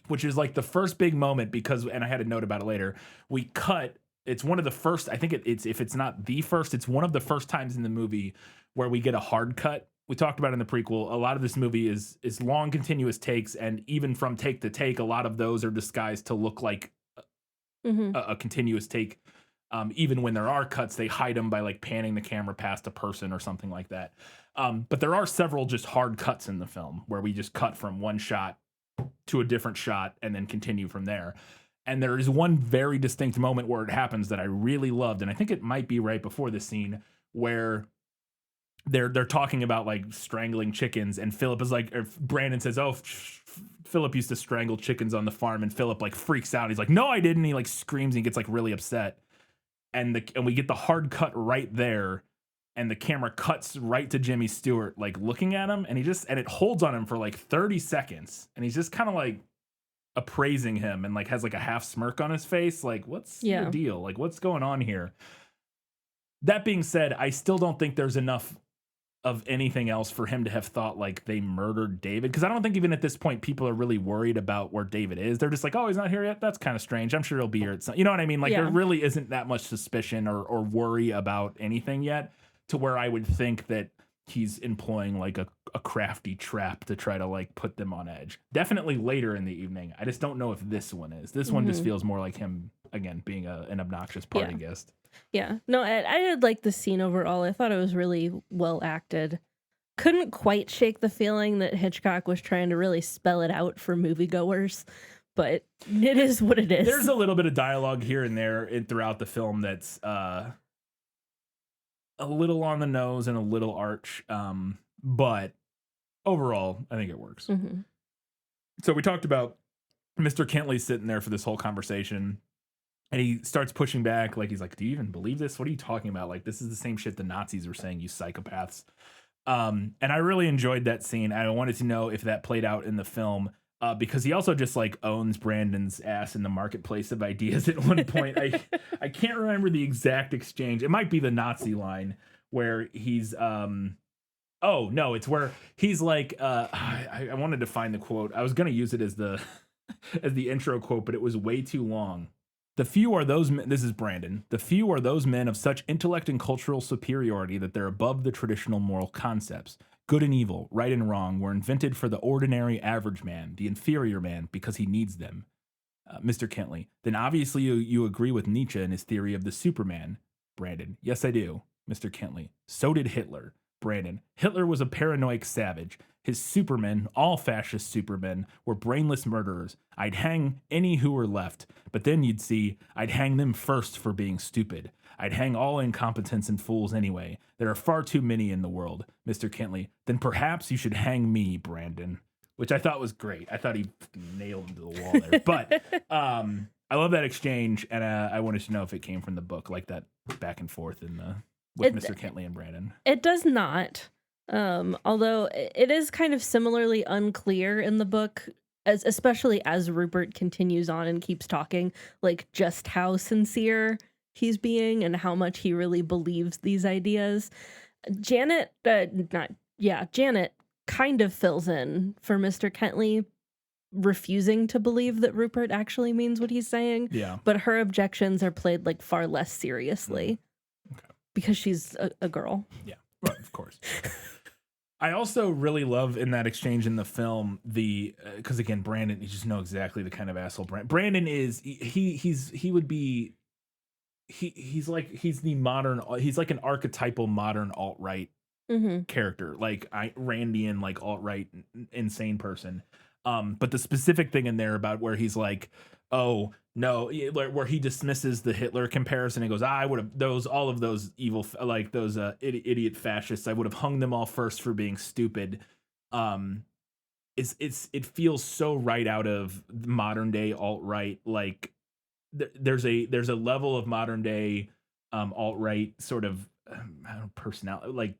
which is like the first big moment because, and I had a note about it later. We cut. It's one of the first. I think it's if it's not the first, it's one of the first times in the movie where we get a hard cut. We talked about in the prequel. A lot of this movie is long, continuous takes, and even from take to take, a lot of those are disguised to look like a continuous take. Even when there are cuts, they hide them by like panning the camera past a person or something like that. But there are several just hard cuts in the film where we just cut from one shot to a different shot and then continue from there. And there is one very distinct moment where it happens that I really loved, and I think it might be right before this scene where they're talking about like strangling chickens, and Philip is like, or Brandon says, "Oh, Philip used to strangle chickens on the farm," and Philip like freaks out. He's like, "No, I didn't." He like screams and gets like really upset. And we get the hard cut right there, and the camera cuts right to Jimmy Stewart like looking at him, and it holds on him for like 30 seconds, and he's just kind of like appraising him and like has like a half smirk on his face, like what's the deal? Like what's going on here? That being said, I still don't think there's enough of anything else for him to have thought like they murdered David, because I don't think even at this point people are really worried about where David is. They're just like, oh, he's not here yet. That's kind of strange. I'm sure he'll be here at some, you know what I mean? Like there really isn't that much suspicion or worry about anything yet, to where I would think that he's employing like a crafty trap to try to like put them on edge. Definitely later in the evening. I just don't know if this one is. This one just feels more like him again being an obnoxious party guest. Yeah. No, I did like the scene overall. I thought it was really well acted. Couldn't quite shake the feeling that Hitchcock was trying to really spell it out for moviegoers, but it is what it is. There's a little bit of dialogue here and there throughout the film that's a little on the nose and a little arch, but overall, I think it works. So we talked about Mr. Kentley sitting there for this whole conversation, and he starts pushing back. Like, he's like, do you even believe this? What are you talking about? Like, this is the same shit the Nazis were saying, you psychopaths. And I really enjoyed that scene. I wanted to know if that played out in the film, because he also just like owns Brandon's ass in the marketplace of ideas at one point. I can't remember the exact exchange. It might be the Nazi line where he's oh no, it's where he's like I wanted to find the quote. I was gonna use it as the as the intro quote, but it was way too long. The few are those men, this is Brandon. The few are those men of such intellect and cultural superiority that they're above the traditional moral concepts. Good and evil, right and wrong, were invented for the ordinary average man, the inferior man, because he needs them. Mr. Kentley, then obviously you agree with Nietzsche and his theory of the Superman. Brandon, yes, I do. Mr. Kentley, so did Hitler. Brandon, Hitler was a paranoid savage. His supermen, all fascist supermen, were brainless murderers. I'd hang any who were left, but then you'd see I'd hang them first for being stupid. I'd hang all incompetents and fools anyway. There are far too many in the world, Mr. Kentley. Then perhaps you should hang me, Brandon. Which I thought was great. I thought he nailed him to the wall there. But I love that exchange, and I wanted to know if it came from the book, like that back and forth with Mr. Kentley and Brandon. It does not. Although it is kind of similarly unclear in the book, especially as Rupert continues on and keeps talking, like just how sincere he's being and how much he really believes these ideas. Janet kind of fills in for Mr. Kentley, refusing to believe that Rupert actually means what he's saying. Yeah. But her objections are played like far less seriously because she's a girl. Yeah, well, of course. I also really love in that exchange in the film because again, Brandon, you just know exactly the kind of asshole Brandon is. He's like an archetypal modern alt-right character, like Randian, like alt-right insane person. But the specific thing in there about where he's like, oh no, where he dismisses the Hitler comparison and goes, I would have all of those evil, like those idiot fascists, I would have hung them all first for being stupid. It feels so right out of modern day alt-right. Like there's a level of modern day alt-right sort of personality, like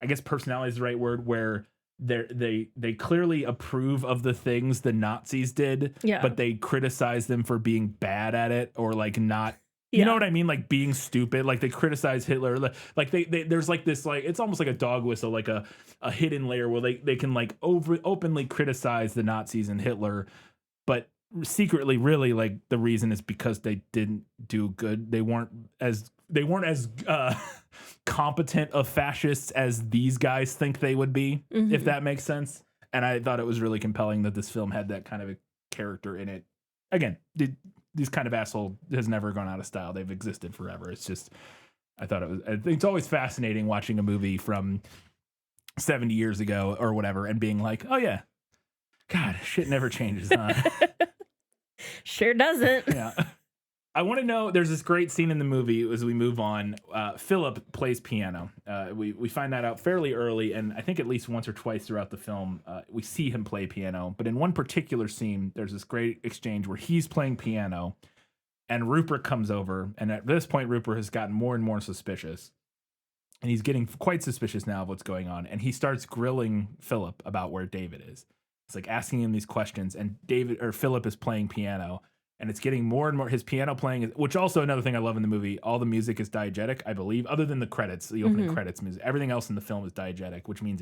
I guess personality is the right word, where they clearly approve of the things the Nazis did, but they criticize them for being bad at it or like not You know what I mean? Like being stupid, like they criticize Hitler, like they there's like this, like it's almost like a dog whistle, like a hidden layer where they can like openly criticize the Nazis and Hitler, but secretly really like the reason is because they didn't do good. They weren't as competent of fascists as these guys think they would be, if that makes sense. And I thought it was really compelling that this film had that kind of a character in it. Again, these kind of asshole has never gone out of style. They've existed forever. It's just, I think it's always fascinating watching a movie from 70 years ago or whatever and being like, oh yeah, God, shit never changes, huh? Sure doesn't. Yeah. I want to know, there's this great scene in the movie as we move on. Phillip plays piano. We find that out fairly early, and I think at least once or twice throughout the film, we see him play piano. But in one particular scene, there's this great exchange where he's playing piano, and Rupert comes over. And at this point, Rupert has gotten more and more suspicious. And he's getting quite suspicious now of what's going on. And he starts grilling Phillip about where David is. It's like asking him these questions, and Phillip is playing piano. And it's getting more and more, his piano playing, which also another thing I love in the movie, all the music is diegetic, I believe, other than the credits, the opening credits music. Everything else in the film is diegetic, which means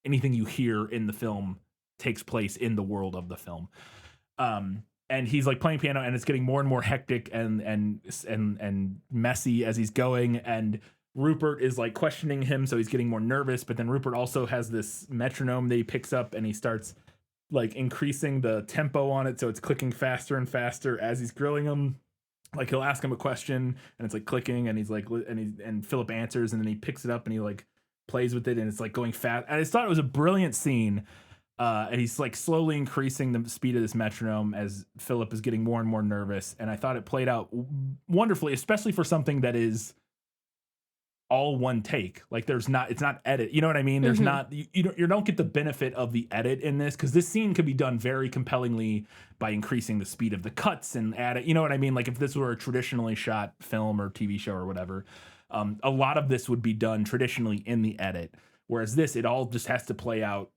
anything you hear in the film takes place in the world of the film. And he's like playing piano, and it's getting more and more hectic and messy as he's going. And Rupert is like questioning him, so he's getting more nervous. But then Rupert also has this metronome that he picks up, and he starts like increasing the tempo on it, so it's clicking faster and faster as he's grilling him. Like he'll ask him a question and it's like clicking, and he's like, and Phillip answers, and then he picks it up and he like plays with it, and it's like going fast. And I just thought it was a brilliant scene. And he's like slowly increasing the speed of this metronome as Phillip is getting more and more nervous. And I thought it played out wonderfully, especially for something that is all one take. Like it's not edit, you know what I mean? There's not, you don't get the benefit of the edit in this, because this scene could be done very compellingly by increasing the speed of the cuts and add it, you know what I mean? Like if this were a traditionally shot film or TV show or whatever, a lot of this would be done traditionally in the edit, whereas this, it all just has to play out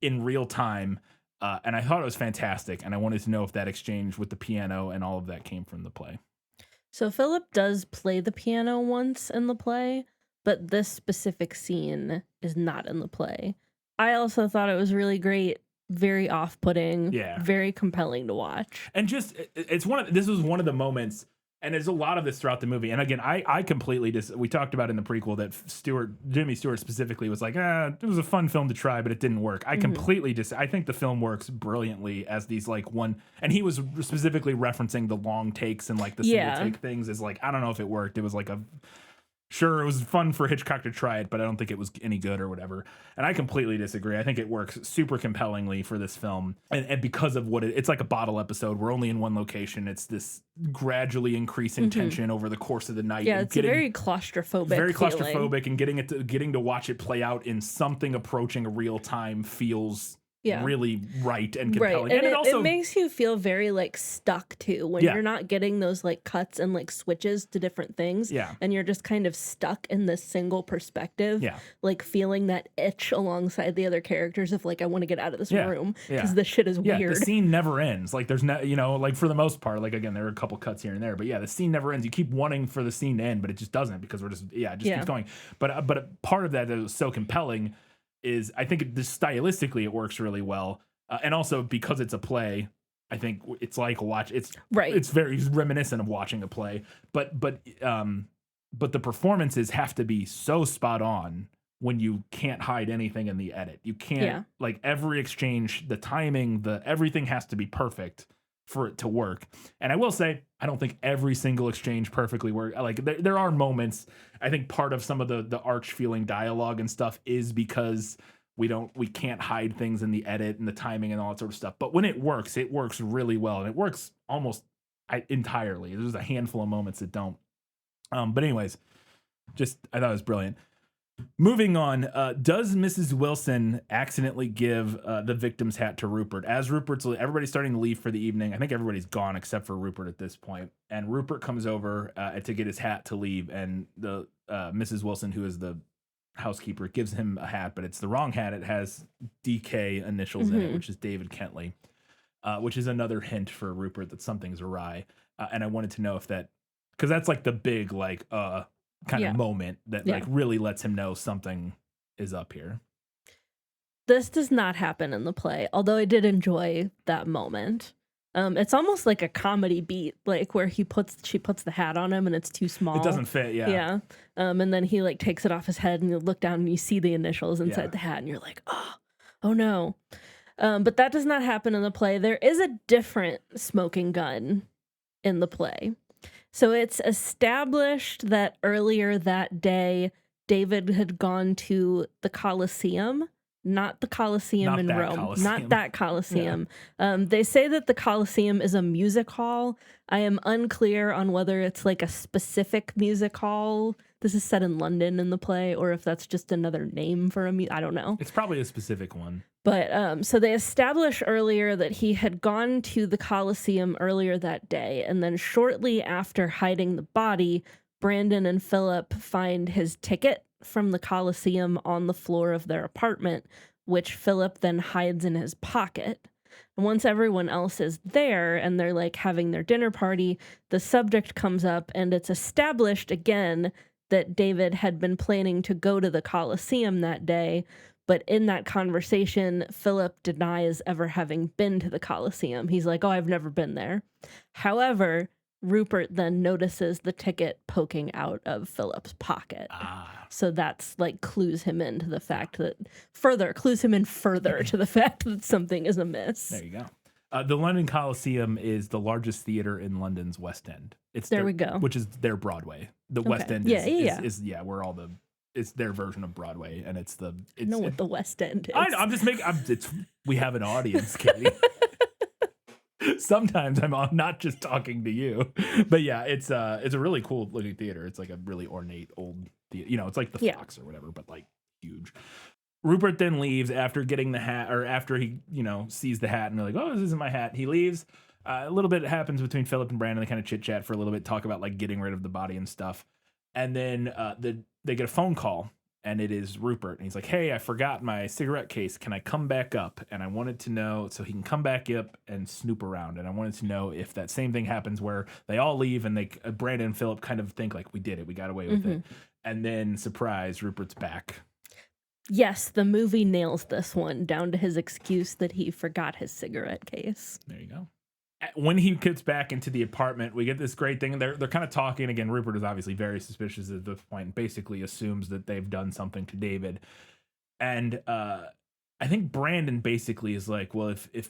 in real time. And I thought it was fantastic, and I wanted to know if that exchange with the piano and all of that came from the play. So Phillip does play the piano once in the play, but this specific scene is not in the play. I also thought it was really great, very off-putting, very compelling to watch. And just, this was one of the moments, and there's a lot of this throughout the movie. And again, I completely we talked about in the prequel that Jimmy Stewart specifically was like, it was a fun film to try, but it didn't work. I completely I think the film works brilliantly as these like and he was specifically referencing the long takes and like the single take things is like, I don't know if it worked. It was like sure, it was fun for Hitchcock to try it, but I don't think it was any good or whatever. And I completely disagree. I think it works super compellingly for this film. And because of what it's like a bottle episode. We're only in one location. It's this gradually increasing tension over the course of the night. Yeah, it's very claustrophobic. Very claustrophobic, and getting to watch it play out in something approaching real time feels really right and compelling. Right. And it also it makes you feel very like stuck too when you're not getting those like cuts and like switches to different things. Yeah. And you're just kind of stuck in this single perspective. Yeah. Like feeling that itch alongside the other characters of like, I want to get out of this room because this shit is weird. The scene never ends. Like there's no, like for the most part, like again, there are a couple cuts here and there, but the scene never ends. You keep wanting for the scene to end, but it just doesn't, because we're just, it just keeps going. But part of that was so compelling is I think stylistically it works really well, and also because it's a play, I think it's like it's very reminiscent of watching a play. But the performances have to be so spot on when you can't hide anything in the edit. You can't like every exchange, the timing, everything has to be perfect for it to work. And I will say, I don't think every single exchange perfectly works. Like there are moments. I think part of some of the arch feeling dialogue and stuff is because we can't hide things in the edit and the timing and all that sort of stuff. But when it works really well, and it works almost entirely. There's a handful of moments that don't. But anyways, I thought it was brilliant. Moving on, does Mrs. Wilson accidentally give the victim's hat to Rupert? As everybody's starting to leave for the evening. I think everybody's gone except for Rupert at this point. And Rupert comes over to get his hat to leave. And the Mrs. Wilson, who is the housekeeper, gives him a hat, but it's the wrong hat. It has DK initials in it, which is David Kentley, which is another hint for Rupert that something's awry. And I wanted to know if that Because that's like the big like kind Yeah. of moment that Yeah. like really lets him know something is up here. This does not happen in the play, although I did enjoy that moment. It's almost like a comedy beat, like where she puts the hat on him and it's too small. It doesn't fit, yeah. Yeah. And then he like takes it off his head and you look down and you see the initials inside Yeah. the hat and you're like, oh no. But that does not happen in the play. There is a different smoking gun in the play. So it's established that earlier that day, David had gone to the Colosseum, not the Colosseum Not in that Rome, Colosseum. not that Colosseum. They say that the Colosseum is a music hall. I am unclear on whether it's like a specific music hall. This is set in London in the play, or if that's just another name for I don't know. It's probably a specific one. But so they established earlier that he had gone to the Colosseum earlier that day. And then shortly after hiding the body, Brandon and Phillip find his ticket from the Colosseum on the floor of their apartment, which Phillip then hides in his pocket. And once everyone else is there and they're like having their dinner party, the subject comes up and it's established again that David had been planning to go to the Colosseum that day. But in that conversation, Phillip denies ever having been to the Colosseum. He's like, oh, I've never been there. However, Rupert then notices the ticket poking out of Philip's pocket. So that's like clues him in to the fact that further to the fact that something is amiss. There you go. The London Coliseum is the largest theater in London's West End. We go. Which is their Broadway. The West End is where all the it's their version of Broadway, and it's the know what the West End is. I'm just making. We have an audience, Katie. Sometimes I'm not just talking to you, but yeah, it's a really cool looking theater. It's like a really ornate old theater. You know, it's like the Fox or whatever, but like huge. Rupert then leaves after getting the hat, or after he sees the hat, and they're like, "Oh, this isn't my hat." He leaves. A little bit happens between Phillip and Brandon. They kind of chit chat for a little bit, talk about like getting rid of the body and stuff, and then they get a phone call. And it is Rupert. And he's like, hey, I forgot my cigarette case. Can I come back up? And I wanted to know, so he can come back up and snoop around. And I wanted to know if that same thing happens where they all leave and Brandon and Phillip kind of think like, we did it. We got away with it. And then, surprise, Rupert's back. Yes, the movie nails this one down to his excuse that he forgot his cigarette case. There you go. When he gets back into the apartment, we get this great thing. They're kind of talking again. Rupert is obviously very suspicious at this point and basically assumes that they've done something to David. And I think Brandon basically is like, well, if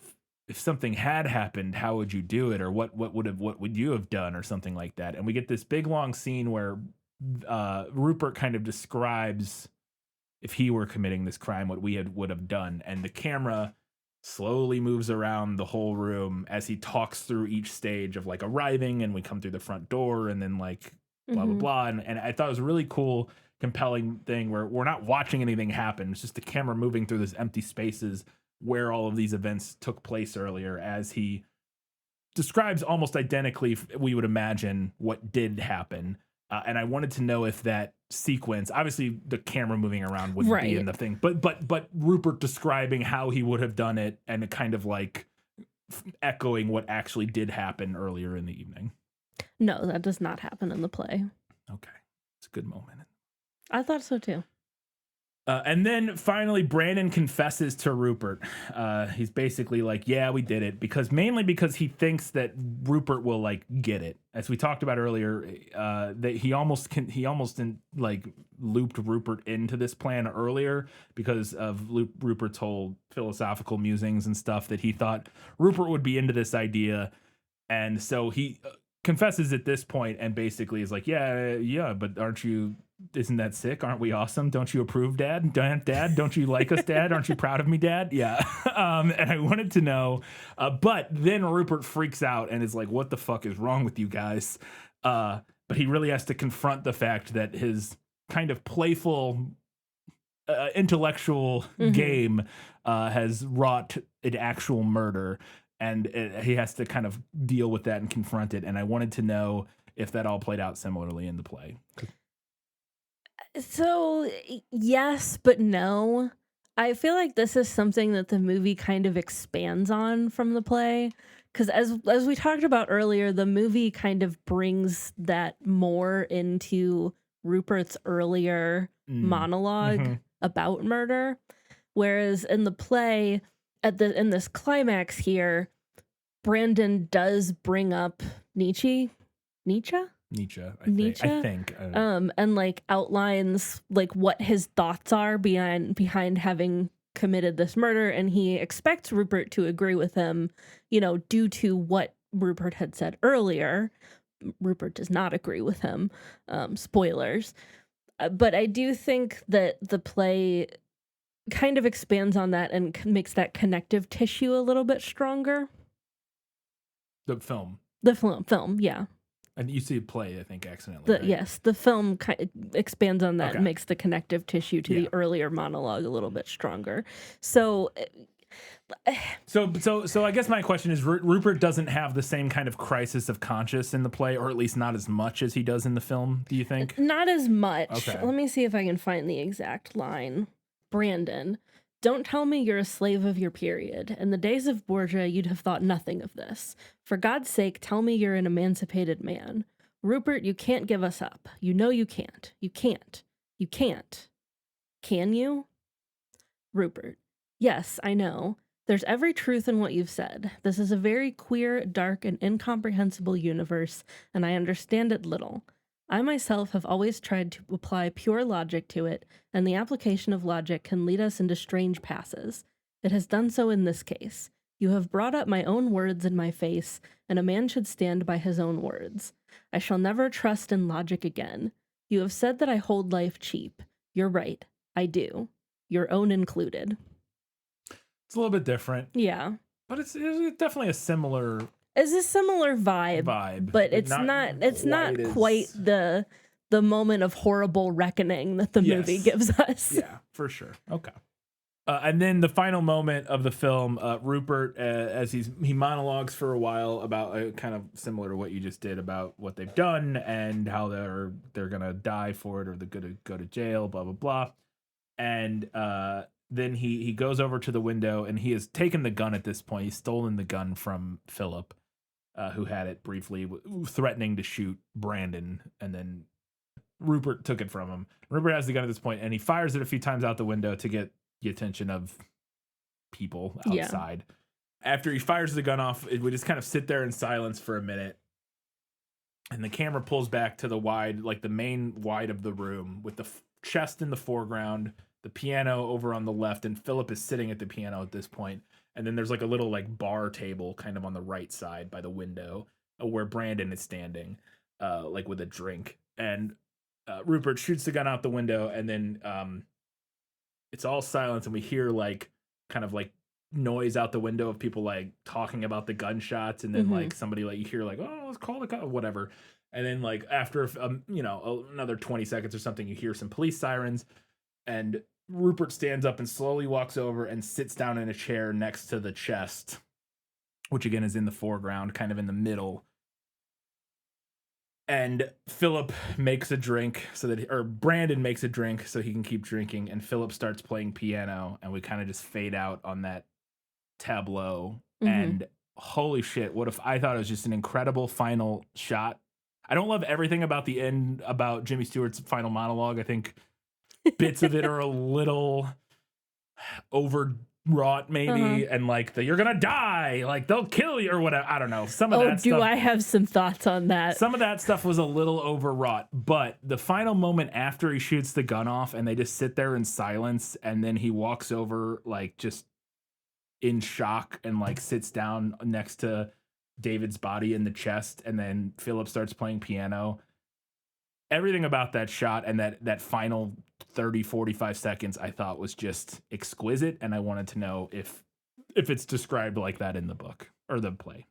something had happened, how would you do it, or what would you have done, or something like that. And we get this big long scene where Rupert kind of describes if he were committing this crime, what we would have done, and the camera slowly moves around the whole room as he talks through each stage of like arriving, and we come through the front door and then like blah, blah, blah. And I thought it was a really cool, compelling thing where we're not watching anything happen. It's just the camera moving through these empty spaces where all of these events took place earlier, as he describes almost identically, we would imagine, what did happen. And I wanted to know if that sequence, obviously the camera moving around wouldn't be in the thing, but Rupert describing how he would have done it, and kind of like echoing what actually did happen earlier in the evening. No, that does not happen in the play. Okay. It's a good moment. I thought so too. And then finally, Brandon confesses to Rupert. He's basically like, yeah, we did it, mainly because he thinks that Rupert will like get it. As we talked about earlier, that he almost looped Rupert into this plan earlier because of Rupert's whole philosophical musings and stuff, that he thought Rupert would be into this idea. And so he confesses at this point and basically is like, yeah, but isn't that sick? Aren't we awesome? Don't you approve, Dad? Dad, don't you like us, Dad? Aren't you proud of me, Dad? Yeah. And I wanted to know, but then Rupert freaks out and is like, what the fuck is wrong with you guys? But he really has to confront the fact that his kind of playful, intellectual game has wrought an actual murder. And he has to kind of deal with that and confront it. And I wanted to know if that all played out similarly in the play. So, yes, but no. I feel like this is something that the movie kind of expands on from the play, because as we talked about earlier, the movie kind of brings that more into Rupert's earlier monologue Mhm. about murder, whereas in the play, in this climax here, Brandon does bring up Nietzsche, Nietzsche, Nietzsche, I think. and like outlines like what his thoughts are behind having committed this murder, and he expects Rupert to agree with him, due to what Rupert had said earlier. Rupert does not agree with him. Spoilers. But I do think that the play kind of expands on that and makes that connective tissue a little bit stronger. The film. The film, yeah. And you see a play, I think, accidentally. Right? Yes, the film expands on that Okay. and makes the connective tissue to Yeah. the earlier monologue a little bit stronger. So So I guess my question is, Rupert doesn't have the same kind of crisis of conscience in the play, or at least not as much as he does in the film, do you think? not as much. Okay. Let me see if I can find the exact line. Brandon, don't tell me you're a slave of your period. In the days of Borgia, you'd have thought nothing of this. For God's sake, tell me you're an emancipated man. Rupert, you can't give us up. You know you can't. You can't. You can't. Can you? Rupert, yes, I know. There's every truth in what you've said. This is a very queer, dark, and incomprehensible universe, and I understand it little. I myself have always tried to apply pure logic to it, and the application of logic can lead us into strange passes. It has done so in this case. You have brought up my own words in my face, and a man should stand by his own words. I shall never trust in logic again. You have said that I hold life cheap. You're right. I do. Your own included. It's a little bit different, Yeah. but it's definitely a similar It's a similar vibe, but it's not quite the moment of horrible reckoning that the movie gives us. Yeah, for sure. Okay. And then the final moment of the film, Rupert, as he monologues for a while about kind of similar to what you just did about what they've done and how they're gonna die for it, or they're gonna go to jail, blah blah blah. And then he goes over to the window, and he has taken the gun at this point. He's stolen the gun from Phillip, who had it briefly, threatening to shoot Brandon, and then Rupert took it from him. Rupert has the gun at this point, and he fires it a few times out the window to get the attention of people outside. Yeah. After he fires the gun off, we just kind of sit there in silence for a minute, and the camera pulls back to the main wide of the room, with the chest in the foreground, the piano over on the left, and Phillip is sitting at the piano at this point. And then there's like a little like bar table kind of on the right side by the window, where Brandon is standing, like with a drink. And Rupert shoots the gun out the window, and then it's all silence, and we hear like kind of like noise out the window of people like talking about the gunshots, and then like somebody, like you hear like, oh, let's call the cop, whatever. And then like after another 20 seconds or something, you hear some police sirens, and Rupert stands up and slowly walks over and sits down in a chair next to the chest, which again is in the foreground, kind of in the middle. And Phillip makes a drink Brandon makes a drink so he can keep drinking, and Phillip starts playing piano, and we kind of just fade out on that tableau. And holy shit, what if I thought it was just an incredible final shot. I don't love everything about the end, about Jimmy Stewart's final monologue. I think bits of it are a little overwrought, maybe, and like you're gonna die, like they'll kill you or whatever. I don't know. Some of that stuff. I have some thoughts on that? Some of that stuff was a little overwrought, but the final moment after he shoots the gun off, and they just sit there in silence, and then he walks over, like just in shock, and like sits down next to David's body in the chest, and then Phillip starts playing piano. Everything about that shot and that final 30-45 seconds I thought was just exquisite, and I wanted to know if it's described like that in the book or the play.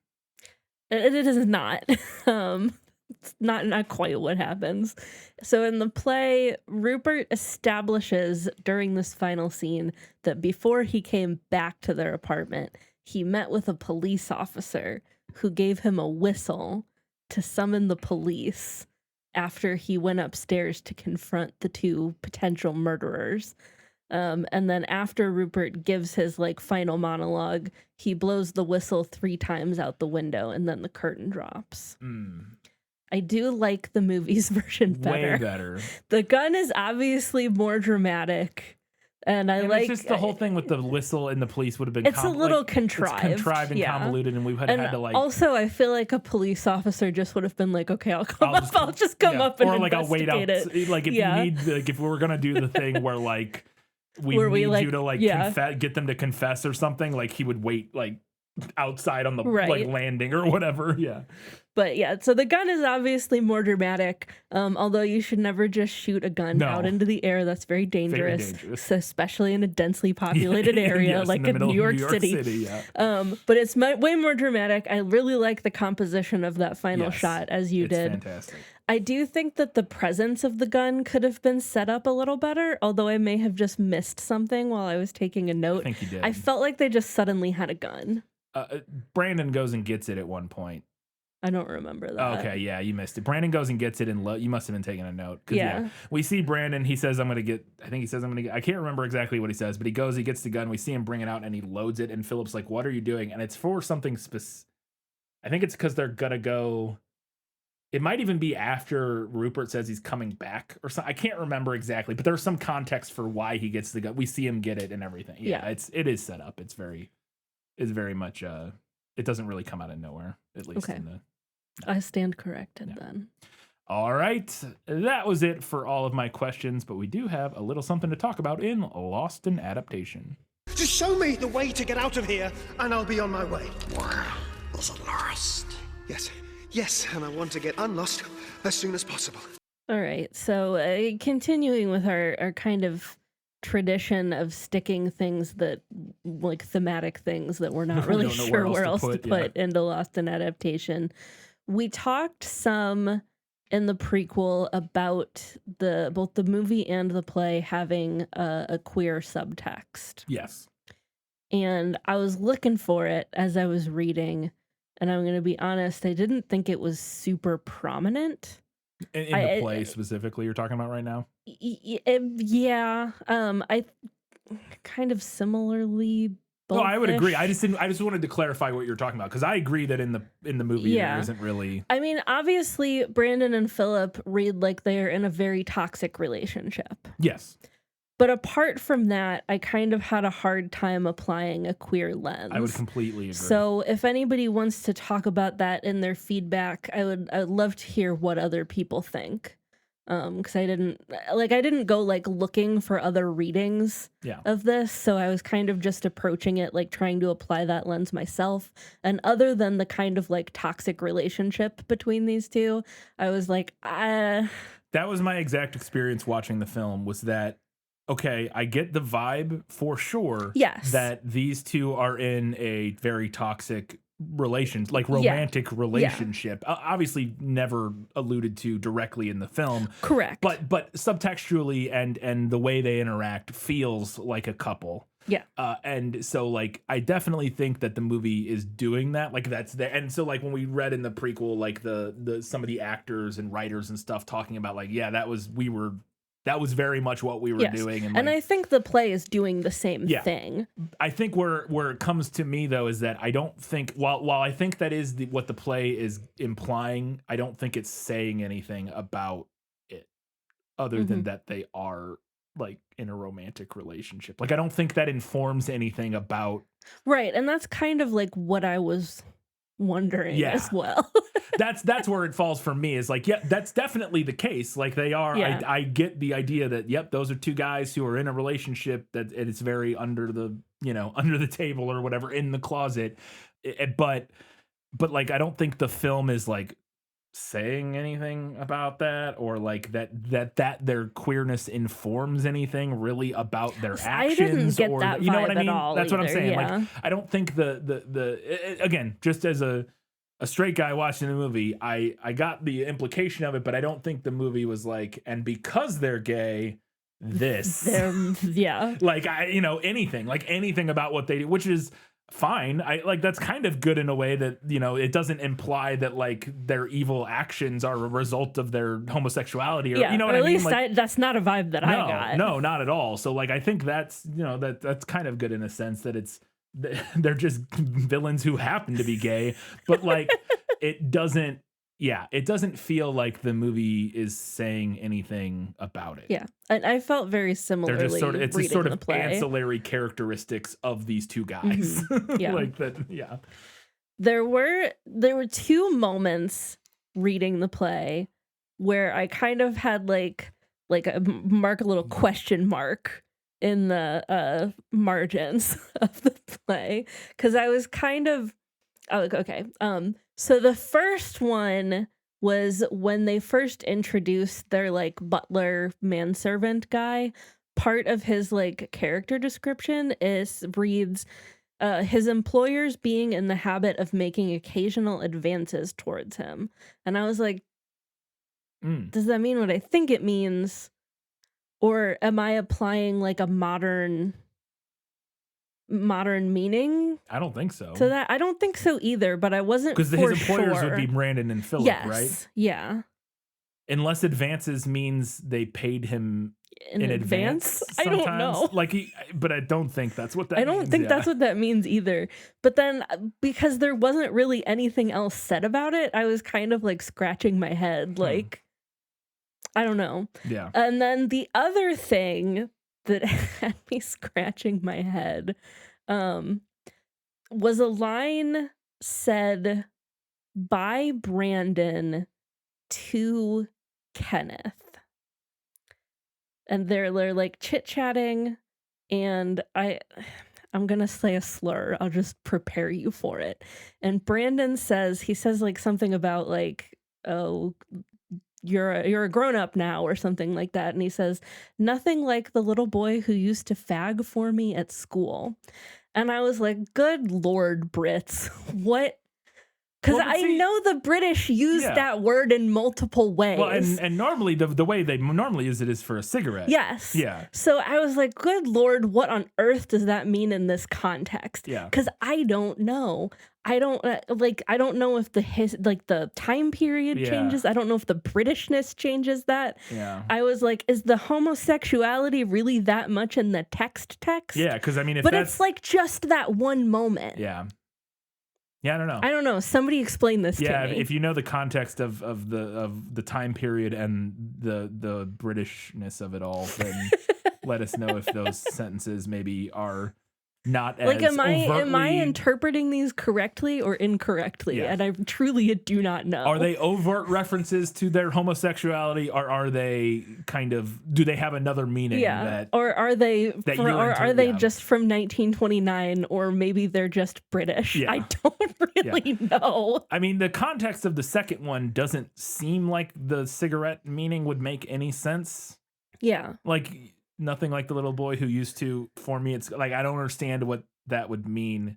It is not. It's not quite what happens. So in the play, Rupert establishes during this final scene that before he came back to their apartment, he met with a police officer who gave him a whistle to summon the police after he went upstairs to confront the two potential murderers. And then after Rupert gives his like final monologue, he blows the whistle 3 times out the window and then the curtain drops. I do like the movie's version better. Way better. The gun is obviously more dramatic. And it's just the whole thing with the whistle and the police would have been it's a little contrived. It's contrived and convoluted, and we had to like. Also, I feel like a police officer just would have been like, "Okay, I'll just come up and or like I'll wait out. it." Like if you need, like if we were gonna do the thing where like we need you to like get them to confess or something, like he would wait like outside on the like landing or whatever. Yeah. But yeah, so the gun is obviously more dramatic, although you should never just shoot a gun out into the air. That's very dangerous. Especially in a densely populated area like in New York City. But it's way more dramatic. I really like the composition of that final shot, as you did. Fantastic. I do think that the presence of the gun could have been set up a little better, although I may have just missed something while I was taking a note. I think you did. I felt like they just suddenly had a gun. Brandon goes and gets it at one point. I don't remember that. Okay, yeah, you missed it. Brandon goes and gets it, and you must have been taking a note. Yeah, we see Brandon. He says, I can't remember exactly what he says, but he goes, he gets the gun. We see him bring it out, and he loads it. And Philip's like, "What are you doing?" And it's for something specific. I think it's because they're gonna go. It might even be after Rupert says he's coming back or something. I can't remember exactly, but there's some context for why he gets the gun. We see him get it and everything. Yeah. It is set up. It's very much. It doesn't really come out of nowhere, at least in the. I stand corrected then. All right. That was it for all of my questions, but we do have a little something to talk about in Lost in Adaptation. Just show me the way to get out of here, and I'll be on my way. Where is it lost? Yes, and I want to get unlost as soon as possible. All right. So continuing with our kind of tradition of sticking things that like thematic things that we're not really sure where else to put into Lost in Adaptation. We talked some in the prequel about both the movie and the play having a queer subtext. Yes. And I was looking for it as I was reading, and I'm going to be honest, I didn't think it was super prominent. In the play specifically you're talking about right now? Yeah. I kind of similarly. No, I would agree. I just wanted to clarify what you're talking about, because I agree that in the movie there isn't really. I mean, obviously, Brandon and Phillip read like they're in a very toxic relationship. Yes. But apart from that, I kind of had a hard time applying a queer lens. I would completely agree. So if anybody wants to talk about that in their feedback, I would love to hear what other people think. Because I didn't go like looking for other readings of this, so I was kind of just approaching it like trying to apply that lens myself. And other than the kind of like toxic relationship between these two, I was like, that was my exact experience watching the film, was that okay, I get the vibe for sure. Yes. That these two are in a very toxic romantic relationship. Obviously never alluded to directly in the film. Correct. But subtextually and the way they interact feels like a couple. Yeah. And so like I definitely think that the movie is doing that. Like that's there. And so like when we read in the prequel, like the some of the actors and writers and stuff talking about like, that was very much what we were doing. And I think the play is doing the same thing. I think where it comes to me, though, is that I don't think, while I think that is what the play is implying, I don't think it's saying anything about it other than that they are like in a romantic relationship. Like, I don't think that informs anything about. Right. And that's kind of like what I was wondering as well. that's where it falls for me, is like, that's definitely the case. Like they are, I get the idea that, those are two guys who are in a relationship that it's very under the table or whatever, in the closet. But like, I don't think the film is like saying anything about that, or like that their queerness informs anything really about their actions. I didn't get that, you know what I mean? That's either, what I'm saying. Like, I don't think again, just as a straight guy watching the movie, I got the implication of it, but I don't think the movie was like, and because they're gay, like anything about what they do, which is fine. I like that's kind of good in a way that, you know, it doesn't imply that like their evil actions are a result of their homosexuality, or Yeah, you know or what I at mean? least Like, that's not a vibe that I got. no, not at all. So like I think that's, you know, that's kind of good in a sense that it's they're just villains who happen to be gay, but like it doesn't feel like the movie is saying anything about it. Yeah, and I felt very similarly. They're just sort of, it's a reading sort the of play. ancillary characteristics of these two guys. Yeah. Like that. Yeah. There were 2 moments reading the play where I kind of had like a little question mark in the margins of the play, because I was kind of okay. So the first one was when they first introduced their like butler manservant guy. Part of his like character description reads, his employers being in the habit of making occasional advances towards him. And I was like, does that mean what I think it means? Or am I applying like a modern meaning I don't think so. to that? I don't think so either, but I wasn't Because his for employers sure. would be Brandon and Phillip, Yes, right? yeah. Unless advances means they paid him in advance. I don't sometimes. know. Like but I don't think that's what that means. I don't think that's what that means either. But then because there wasn't really anything else said about it, I was kind of like scratching my head. Like, I don't know. Yeah. And then the other thing that had me scratching my head was a line said by Brandon to Kenneth. And they're like chit-chatting, and I'm gonna say a slur. I'll just prepare you for it. And Brandon says like something about like, oh, you're a grown-up now or something like that. And he says, nothing like the little boy who used to fag for me at school. And I was like, good Lord, Brits, what? Because Well, but I see- know the British use Yeah. that word in multiple ways. Well, and normally the way they normally use it is for a cigarette. Yes. Yeah. So I was like, good Lord, what on earth does that mean in this context? Yeah. Because I don't know. I don't know if the time period Yeah. changes. I don't know if the Britishness changes that. Yeah. I was like, is the homosexuality really that much in the text? Yeah, because I mean, if But that's it's like just that one moment. yeah, I don't know. I don't know. Somebody explain this Yeah, to me. if you know the context of the time period and the Britishness of it all, then let us know if those sentences maybe are not as Like, am I overtly- interpreting these correctly or incorrectly? Yeah. And I truly do not know. Are they overt references to their homosexuality, or are they kind of, do they have another meaning? Yeah. That, Or are they that or you're are they yeah. just from 1929, or maybe they're just British? Yeah. I don't really know. I mean, the context of the second one doesn't seem like the cigarette meaning would make any sense. Yeah. Like, nothing like the little boy who used to for me. It's like, I don't understand what that would mean.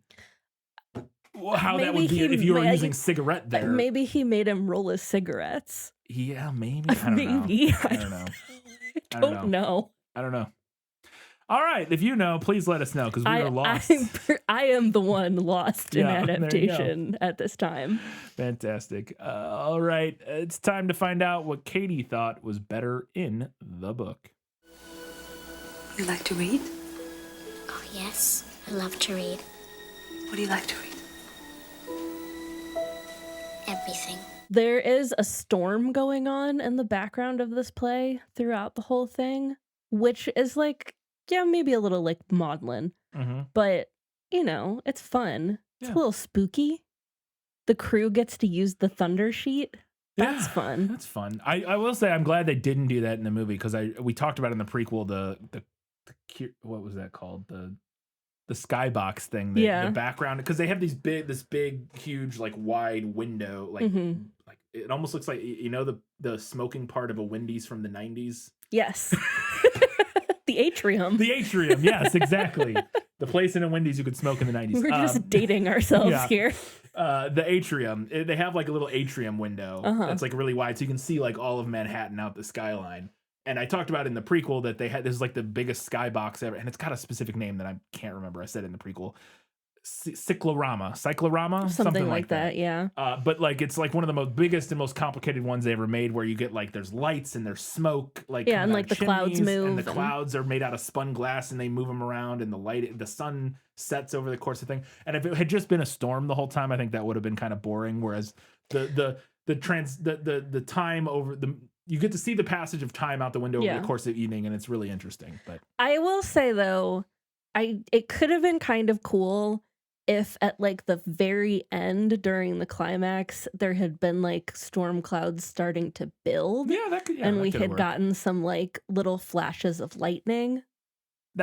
How that Maybe would be he if you were may- using cigarette there. Maybe he made him roll his cigarettes. Yeah, maybe. I don't Maybe. know. I don't know. I don't know. I don't know. All right. If you know, please let us know, because we are lost. I am the one lost in Yeah, there you go. adaptation at this time. Fantastic. All right. It's time to find out what Katie thought was better in the book. You like to read? Oh, yes. I love to read. What do you like to read? Everything. There is a storm going on in the background of this play throughout the whole thing, which is like, yeah, maybe a little like maudlin, but you know, it's fun. It's Yeah. a little spooky. The crew gets to use the thunder sheet. That's Yeah, fun. That's fun. I will say I'm glad they didn't do that in the movie, because we talked about in the prequel the what was that called, the skybox thing, Yeah. the background, because they have this big huge like wide window, like Mhm. like it almost looks like, you know, the smoking part of a Wendy's from the 90s. Yes. The atrium. The atrium, yes, exactly. The place in a Wendy's you could smoke in the 90s. We're just dating ourselves yeah. here. The atrium, they have like a little atrium window that's like really wide, so you can see like all of Manhattan out the skyline. And I talked about in the prequel that this is like the biggest skybox ever, and it's got a specific name that I can't remember. I said it in the prequel. cyclorama, Something like that, yeah. But like it's like one of the most biggest and most complicated ones they ever made, where you get like there's lights and there's smoke, like Yeah, and coming out like of the clouds chimneys, move and the clouds are made out of spun glass and they move them around, and the sun sets over the course of the thing. And if it had just been a storm the whole time, I think that would have been kind of boring. Whereas the time over the you get to see the passage of time out the window over the course of the evening, and it's really interesting. But I will say though, it could have been kind of cool if at like the very end during the climax there had been like storm clouds starting to build. And we had gotten some like little flashes of lightning.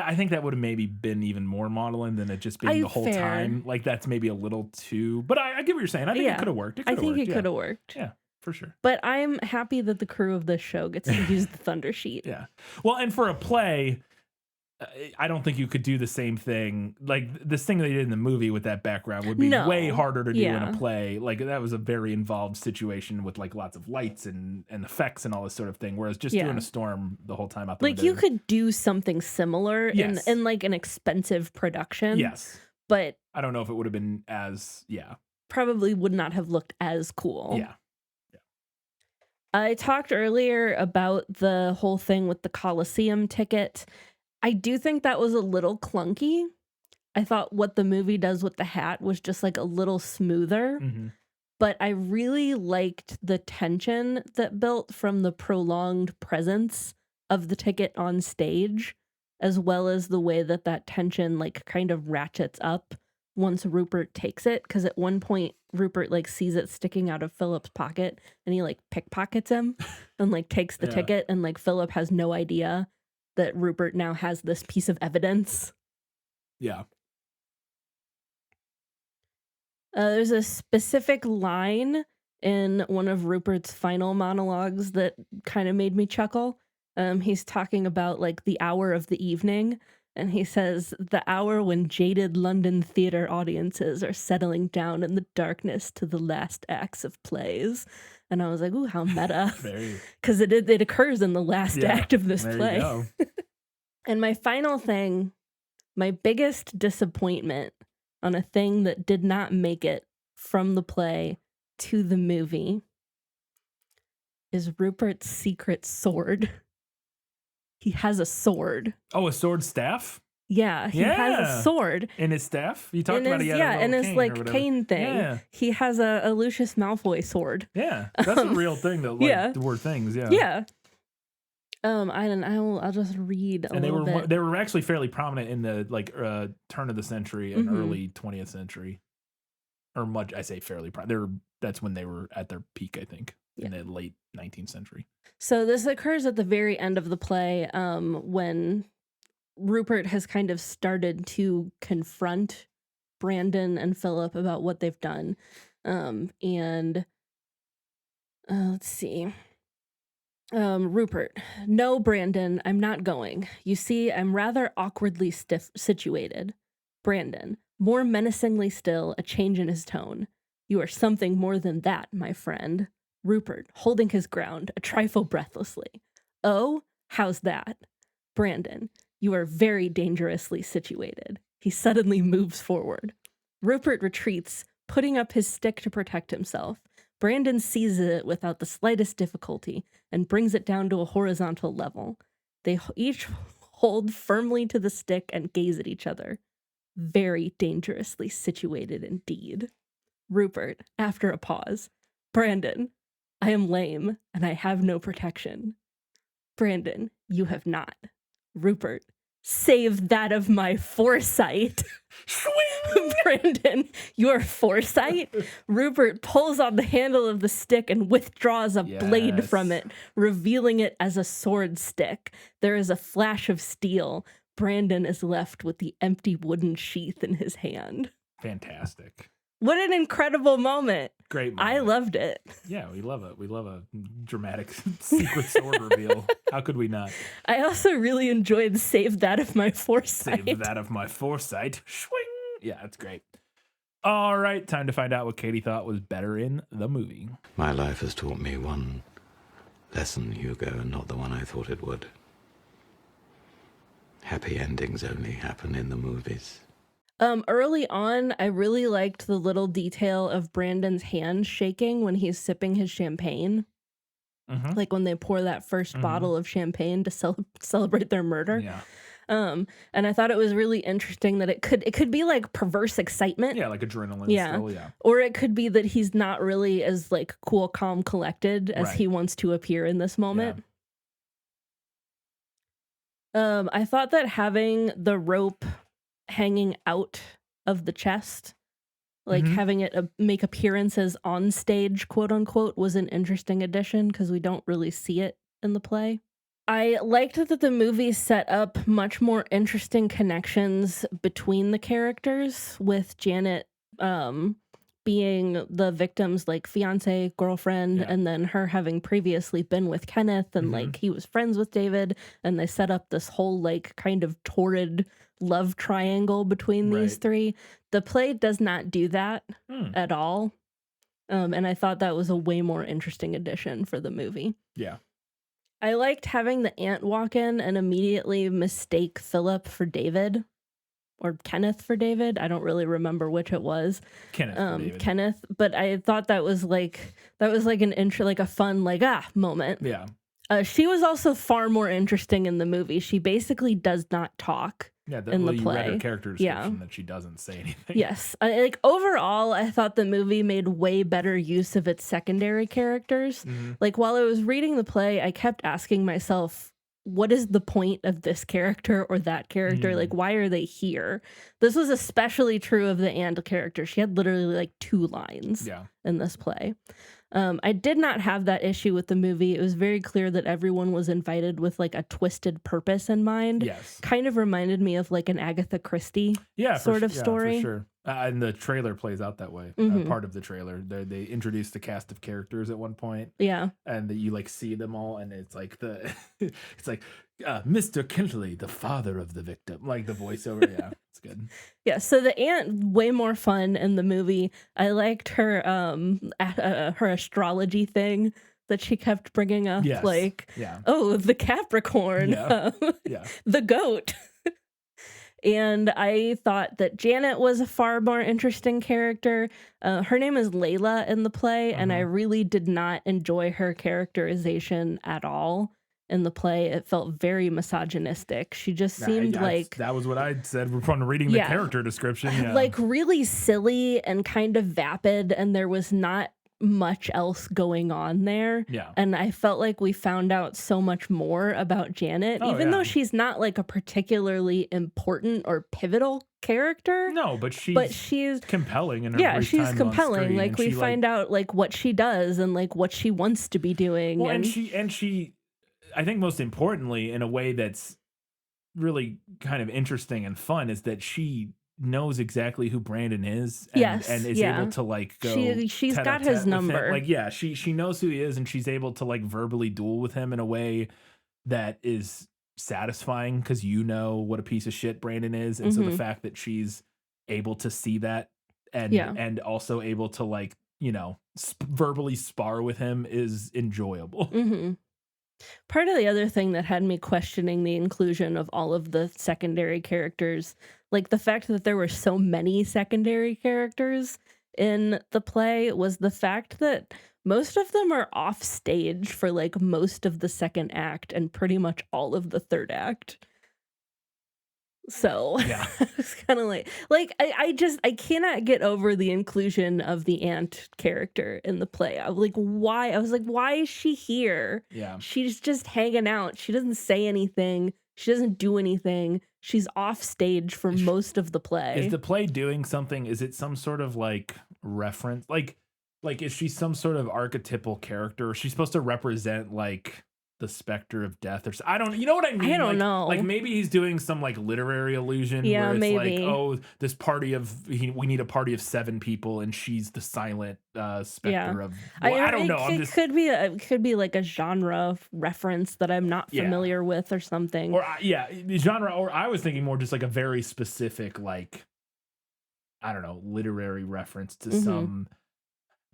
I think that would have maybe been even more modeling than it just being the whole time. Like that's maybe a little too. But I get what you're saying. I think it could have worked. I think it could have worked. Yeah, for sure. But I'm happy that the crew of this show gets to use the Thunder Sheet. Yeah. Well, and for a play, I don't think you could do the same thing. Like this thing they did in the movie with that background would be way harder to do in a play. Like that was a very involved situation with like lots of lights and effects and all this sort of thing. Whereas just doing a storm the whole time out the window. You could do something similar in like an expensive production. Yes. But I don't know if it would have been as, probably would not have looked as cool. Yeah. I talked earlier about the whole thing with the Coliseum ticket. I do think that was a little clunky. I thought what the movie does with the hat was just like a little smoother. Mm-hmm. But I really liked the tension that built from the prolonged presence of the ticket on stage, as well as the way that that tension like kind of ratchets up once Rupert takes it. Because at one point, Rupert like sees it sticking out of Philip's pocket and he like pickpockets him and like takes the ticket, and like Philip has no idea that Rupert now has this piece of evidence. Yeah. There's a specific line in one of Rupert's final monologues that kind of made me chuckle. He's talking about like the hour of the evening, and he says, "The hour when jaded London theater audiences are settling down in the darkness to the last acts of plays." And I was like, ooh, how meta. Because it occurs in the last act of this play. And my final thing, my biggest disappointment on a thing that did not make it from the play to the movie, is Rupert's secret sword. He has a sword. Oh, a sword staff? Yeah, he has a sword. In his staff? You talked about in his like cane thing. Yeah. He has a Lucius Malfoy sword. Yeah, that's a real thing though. Like, were things, Yeah. I'll just read a little bit. They were actually fairly prominent in the like turn of the century and early 20th century. Or much, I say fairly prominent. That's when they were at their peak, I think, in the late 19th century. So this occurs at the very end of the play, when Rupert has kind of started to confront Brandon and Philip about what they've done. Let's see. Rupert, "No, Brandon, I'm not going. You see, I'm rather awkwardly situated." Brandon, more menacingly still, a change in his tone. "You are something more than that, my friend." Rupert, holding his ground, a trifle breathlessly. "Oh, how's that?" Brandon, "You are very dangerously situated." He suddenly moves forward. Rupert retreats, putting up his stick to protect himself. Brandon seizes it without the slightest difficulty and brings it down to a horizontal level. They each hold firmly to the stick and gaze at each other. Very dangerously situated indeed. Rupert, after a pause. Brandon, "I am lame and I have no protection." Brandon, "You have not." Rupert, "Save that of my foresight." Brandon, "Your foresight?" Rupert pulls on the handle of the stick and withdraws a blade from it, revealing it as a sword stick. There is a flash of steel. Brandon is left with the empty wooden sheath in his hand. Fantastic. What an incredible moment. Great moment. I loved it. Yeah, we love it. We love a dramatic secret sword reveal. How could we not? I also really enjoyed "Save that of my foresight." Save that of my foresight. Swing. Yeah, that's great. All right, time to find out what Katie thought was better in the movie. My life has taught me one lesson, Hugo, and not the one I thought it would. Happy endings only happen in the movies. Early on, I really liked the little detail of Brandon's hand shaking when he's sipping his champagne. Mhm. Like when they pour that first Mhm. bottle of champagne to celebrate their murder. Yeah. And I thought it was really interesting that it could be like perverse excitement. Yeah, like adrenaline Yeah. still, yeah. Or it could be that he's not really as like cool, calm, collected as Right. he wants to appear in this moment. I thought that having the rope hanging out of the chest, like Mhm. having it make appearances on stage, quote unquote, was an interesting addition because we don't really see it in the play. I liked that the movie set up much more interesting connections between the characters, with Janet being the victim's like fiance, girlfriend, Yeah. and then her having previously been with Kenneth, and Mhm. like he was friends with David, and they set up this whole like kind of torrid love triangle between these Right. three. The play does not do that Hmm. at all. And I thought that was a way more interesting addition for the movie. Yeah. I liked having the aunt walk in and immediately mistake Philip for David, or Kenneth for David. I don't really remember which it was. Kenneth for David. Kenneth, but I thought that was like an intro, like a fun like moment. Yeah. She was also far more interesting in the movie. She basically does not talk. Yeah, In the you read her play. character Yeah. description that she doesn't say anything. Yes. Like overall, I thought the movie made way better use of its secondary characters. Mhm. Like while I was reading the play, I kept asking myself, what is the point of this character or that character? Mm. Like, why are they here? This was especially true of the Anne character. She had literally like 2 lines Yeah. in this play. I did not have that issue with the movie. It was very clear that everyone was invited with like a twisted purpose in mind. Yes. Kind of reminded me of like an Agatha Christie Yeah, sort of story. for sure. And the trailer plays out that way. Mhm. Part of the trailer, they introduce the cast of characters at one point, Yeah. and you like see them all, and it's like it's like Mr. Kintley, the father of the victim, like the voiceover. Yeah, it's good. Yeah, so the aunt way more fun in the movie. I liked her her astrology thing that she kept bringing up, Yes. like, Yeah. oh, the Capricorn, Yeah. Yeah. the goat. And I thought that Janet was a far more interesting character. Her name is Layla in the play, and I really did not enjoy her characterization at all in the play. It felt very misogynistic. She just seemed like that was what I said from reading the Yeah. character description. Yeah. like really silly and kind of vapid, and there was not much else going on there. Yeah. And I felt like we found out so much more about Janet, Oh, even yeah. though she's not like a particularly important or pivotal character. No, but she's compelling in her Yeah, brief she's time on compelling. screen, Like and we she, find out like what she does and like what she wants to be doing. Well, and and she, I think most importantly, in a way that's really kind of interesting and fun, is that she knows exactly who Brandon is, and, Yes, and is yeah. able to like go. She's got tete-a-tete his with him. number. Like, yeah, she knows who he is, and she's able to like verbally duel with him in a way that is satisfying, because you know what a piece of shit Brandon is, and so the fact that she's able to see that and Yeah. and also able to like verbally spar with him is enjoyable. Mhm. Part of the other thing that had me questioning the inclusion of all of the secondary characters, like the fact that there were so many secondary characters in the play, was the fact that most of them are off stage for like most of the second act and pretty much all of the third act. So Yeah. it's kind of like I cannot get over the inclusion of the aunt character in the play. I was like, why is she here? Yeah. She's just hanging out. She doesn't say anything. She doesn't do anything. She's off stage for most of the play. Is the play doing something? Is it some sort of like reference? Like is she some sort of archetypal character? Is she supposed to represent like the specter of death, or I don't, you know what I mean? I don't know. Like maybe he's doing some like literary illusion, Yeah, where it's maybe. like, oh, this party of we need a party of 7 people, and she's the silent specter of. Well, I don't know. It could be like a genre reference that I'm not Yeah. familiar with or something. Or genre. Or I was thinking more just like a very specific, like, I don't know, literary reference to some,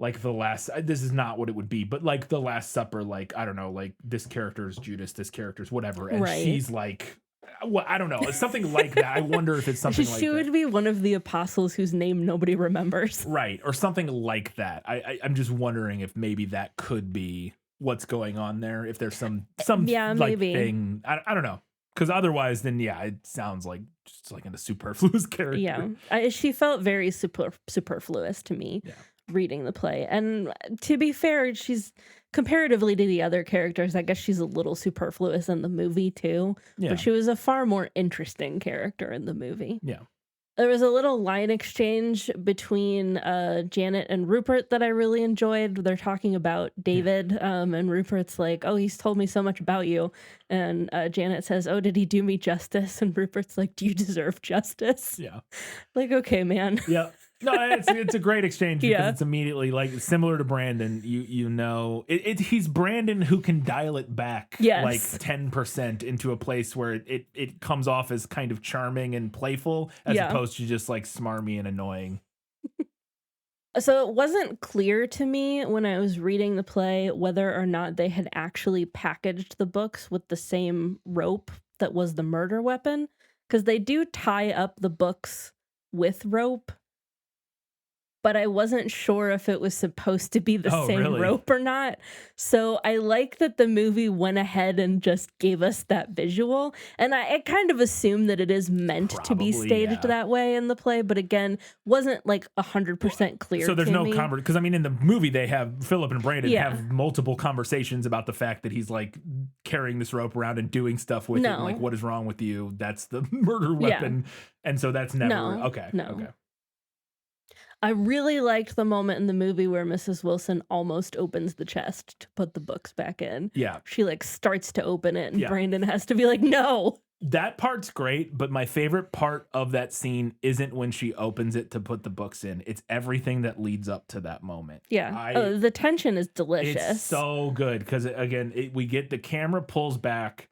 like the last. This is not what it would be, but like the Last Supper. Like, I don't know, like this character's Judas, this character's whatever, and Right. she's like, well, I don't know. It's something like that. I wonder if it's something like She that. would be one of the apostles whose name nobody remembers. Right, or something like that. I'm just wondering if maybe that could be what's going on there. If there's some Yeah, like maybe. thing. I don't know. Because otherwise, then yeah, it sounds like just like a superfluous character. Yeah, she felt very superfluous to me reading the play. And to be fair, she's comparatively to the other characters, I guess she's a little superfluous in the movie too. Yeah. But she was a far more interesting character in the movie. Yeah. There was a little line exchange between Janet and Rupert that I really enjoyed. They're talking about David, and Rupert's like, "Oh, he's told me so much about you." And Janet says, "Oh, did he do me justice?" And Rupert's like, "Do you deserve justice?" Yeah. Like, okay, man. Yeah. No, it's a great exchange because Yeah. it's immediately like similar to Brandon. You know, he's Brandon who can dial it back Yes. like 10% into a place where it comes off as kind of charming and playful as opposed to just like smarmy and annoying. So it wasn't clear to me when I was reading the play whether or not they had actually packaged the books with the same rope that was the murder weapon, because they do tie up the books with rope. But I wasn't sure if it was supposed to be the same really? rope or not. So I like that the movie went ahead and just gave us that visual. And I kind of assume that it is meant to be Probably, staged yeah. that way in the play. But again, wasn't like 100% clear. So there's to no me. conversation because I mean in the movie they have Phillip and Brandon Yeah. have multiple conversations about the fact that he's like carrying this rope around and doing stuff with it. And, No. like, what is wrong with you? That's the murder weapon. And so that's never No, okay. no. Okay. I really liked the moment in the movie where Mrs. Wilson almost opens the chest to put the books back in. Yeah. She like starts to open it and Yeah. Brandon has to be like, no. That part's great, but my favorite part of that scene isn't when she opens it to put the books in. It's everything that leads up to that moment. Yeah. The tension is delicious. It's so good because again, we get the camera pulls back.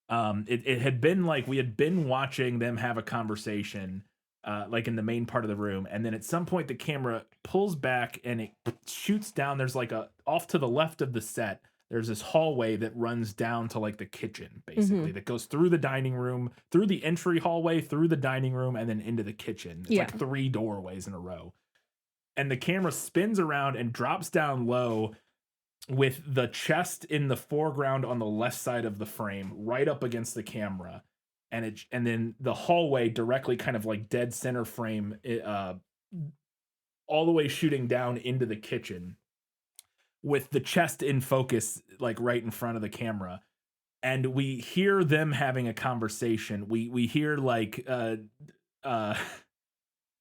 It had been like we had been watching them have a conversation, like in the main part of the room, and then at some point the camera pulls back and it shoots down. There's like off to the left of the set. There's this hallway that runs down to like the kitchen, basically, that goes through the dining room, through the entry hallway, through the dining room, and then into the kitchen. It's like 3 doorways in a row. And the camera spins around and drops down low with the chest in the foreground on the left side of the frame, right up against the camera. And then the hallway directly kind of like dead center frame, all the way shooting down into the kitchen, with the chest in focus, like right in front of the camera. And we hear them having a conversation. We hear like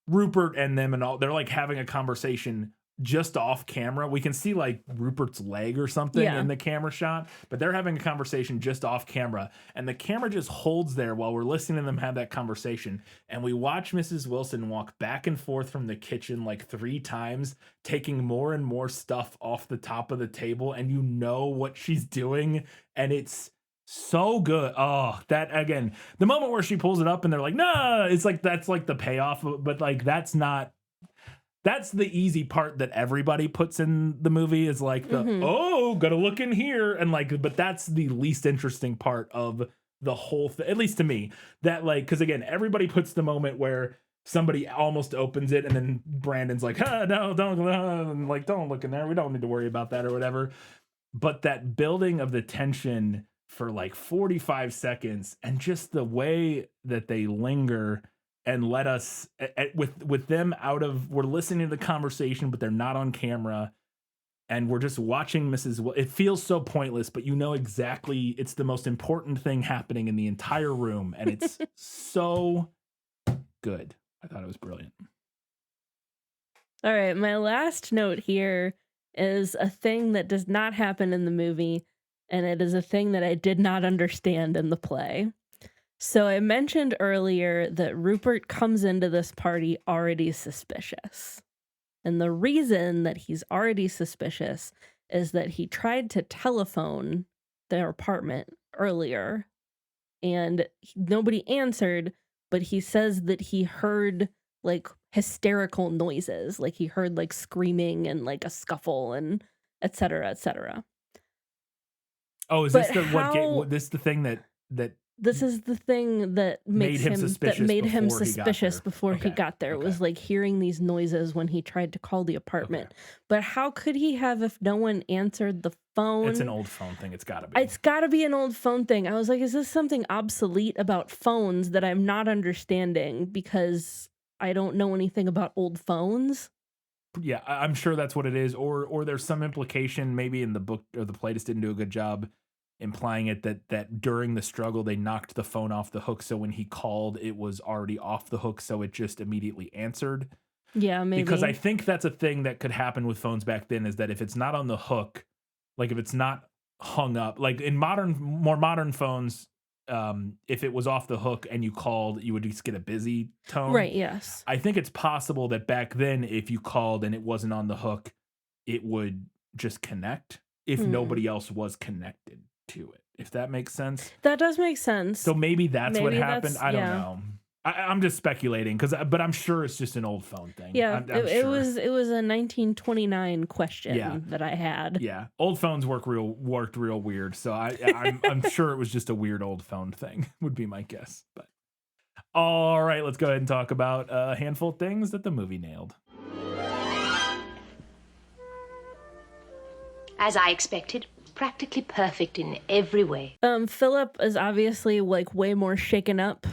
Rupert and them and all, they're like having a conversation just off camera. We can see like Rupert's leg or something in the camera shot, but they're having a conversation just off camera. And the camera just holds there while we're listening to them have that conversation. And we watch Mrs. Wilson walk back and forth from the kitchen like 3 times, taking more and more stuff off the top of the table. And you know what she's doing. And it's so good. Oh, that again, the moment where she pulls it up and they're like, nah, it's like, that's like the payoff, but like, that's the easy part that everybody puts in the movie is like oh, gotta look in here. And like, but that's the least interesting part of the whole thing, at least to me, that like, cause again, everybody puts the moment where somebody almost opens it and then Brandon's like, no, don't, like, don't look in there. We don't need to worry about that or whatever. But that building of the tension for like 45 seconds and just the way that they linger and let us with them out of, we're listening to the conversation, but they're not on camera. And we're just watching it feels so pointless, but you know exactly it's the most important thing happening in the entire room. And it's so good. I thought it was brilliant. All right. My last note here is a thing that does not happen in the movie. And it is a thing that I did not understand in the play. So I mentioned earlier that Rupert comes into this party already suspicious. And the reason that he's already suspicious is that he tried to telephone their apartment earlier and nobody answered, but he says that he heard like hysterical noises, like he heard like screaming and like a scuffle and et cetera, et cetera. Oh, is But this the thing that This is the thing that Made makes him him suspicious that made him before he got suspicious there. before he Okay, got there. It okay. was like hearing these noises when he tried to call the apartment. But how could he have if no one answered the phone? It's an old phone thing. It's got to be. It's got to be an old phone thing. I was like, is this something obsolete about phones that I'm not understanding because I don't know anything about old phones? Yeah, I'm sure that's what it is. Or there's some implication maybe in the book or the play just didn't do a good job implying it that during the struggle they knocked the phone off the hook, so when he called it was already off the hook, so it just immediately answered. Yeah, maybe. Because I think that's a thing that could happen with phones back then, is that if it's not on the hook, like if it's not hung up, like in more modern phones, if it was off the hook and you called, you would just get a busy tone. Right, yes. I think it's possible that back then, if you called and it wasn't on the hook, it would just connect if nobody else was connected to it, if that makes sense. That does make sense. So maybe that's what Maybe happened. that's- I don't yeah. know. I'm just speculating but I'm sure it's just an old phone thing. Yeah, I'm it sure. was a 1929 question that I had. Yeah, old phones worked real weird. So I'm sure it was just a weird old phone thing. Would be my guess. But all right, let's go ahead and talk about a handful of things that the movie nailed. As I expected, practically perfect in every way. Philip is obviously like way more shaken up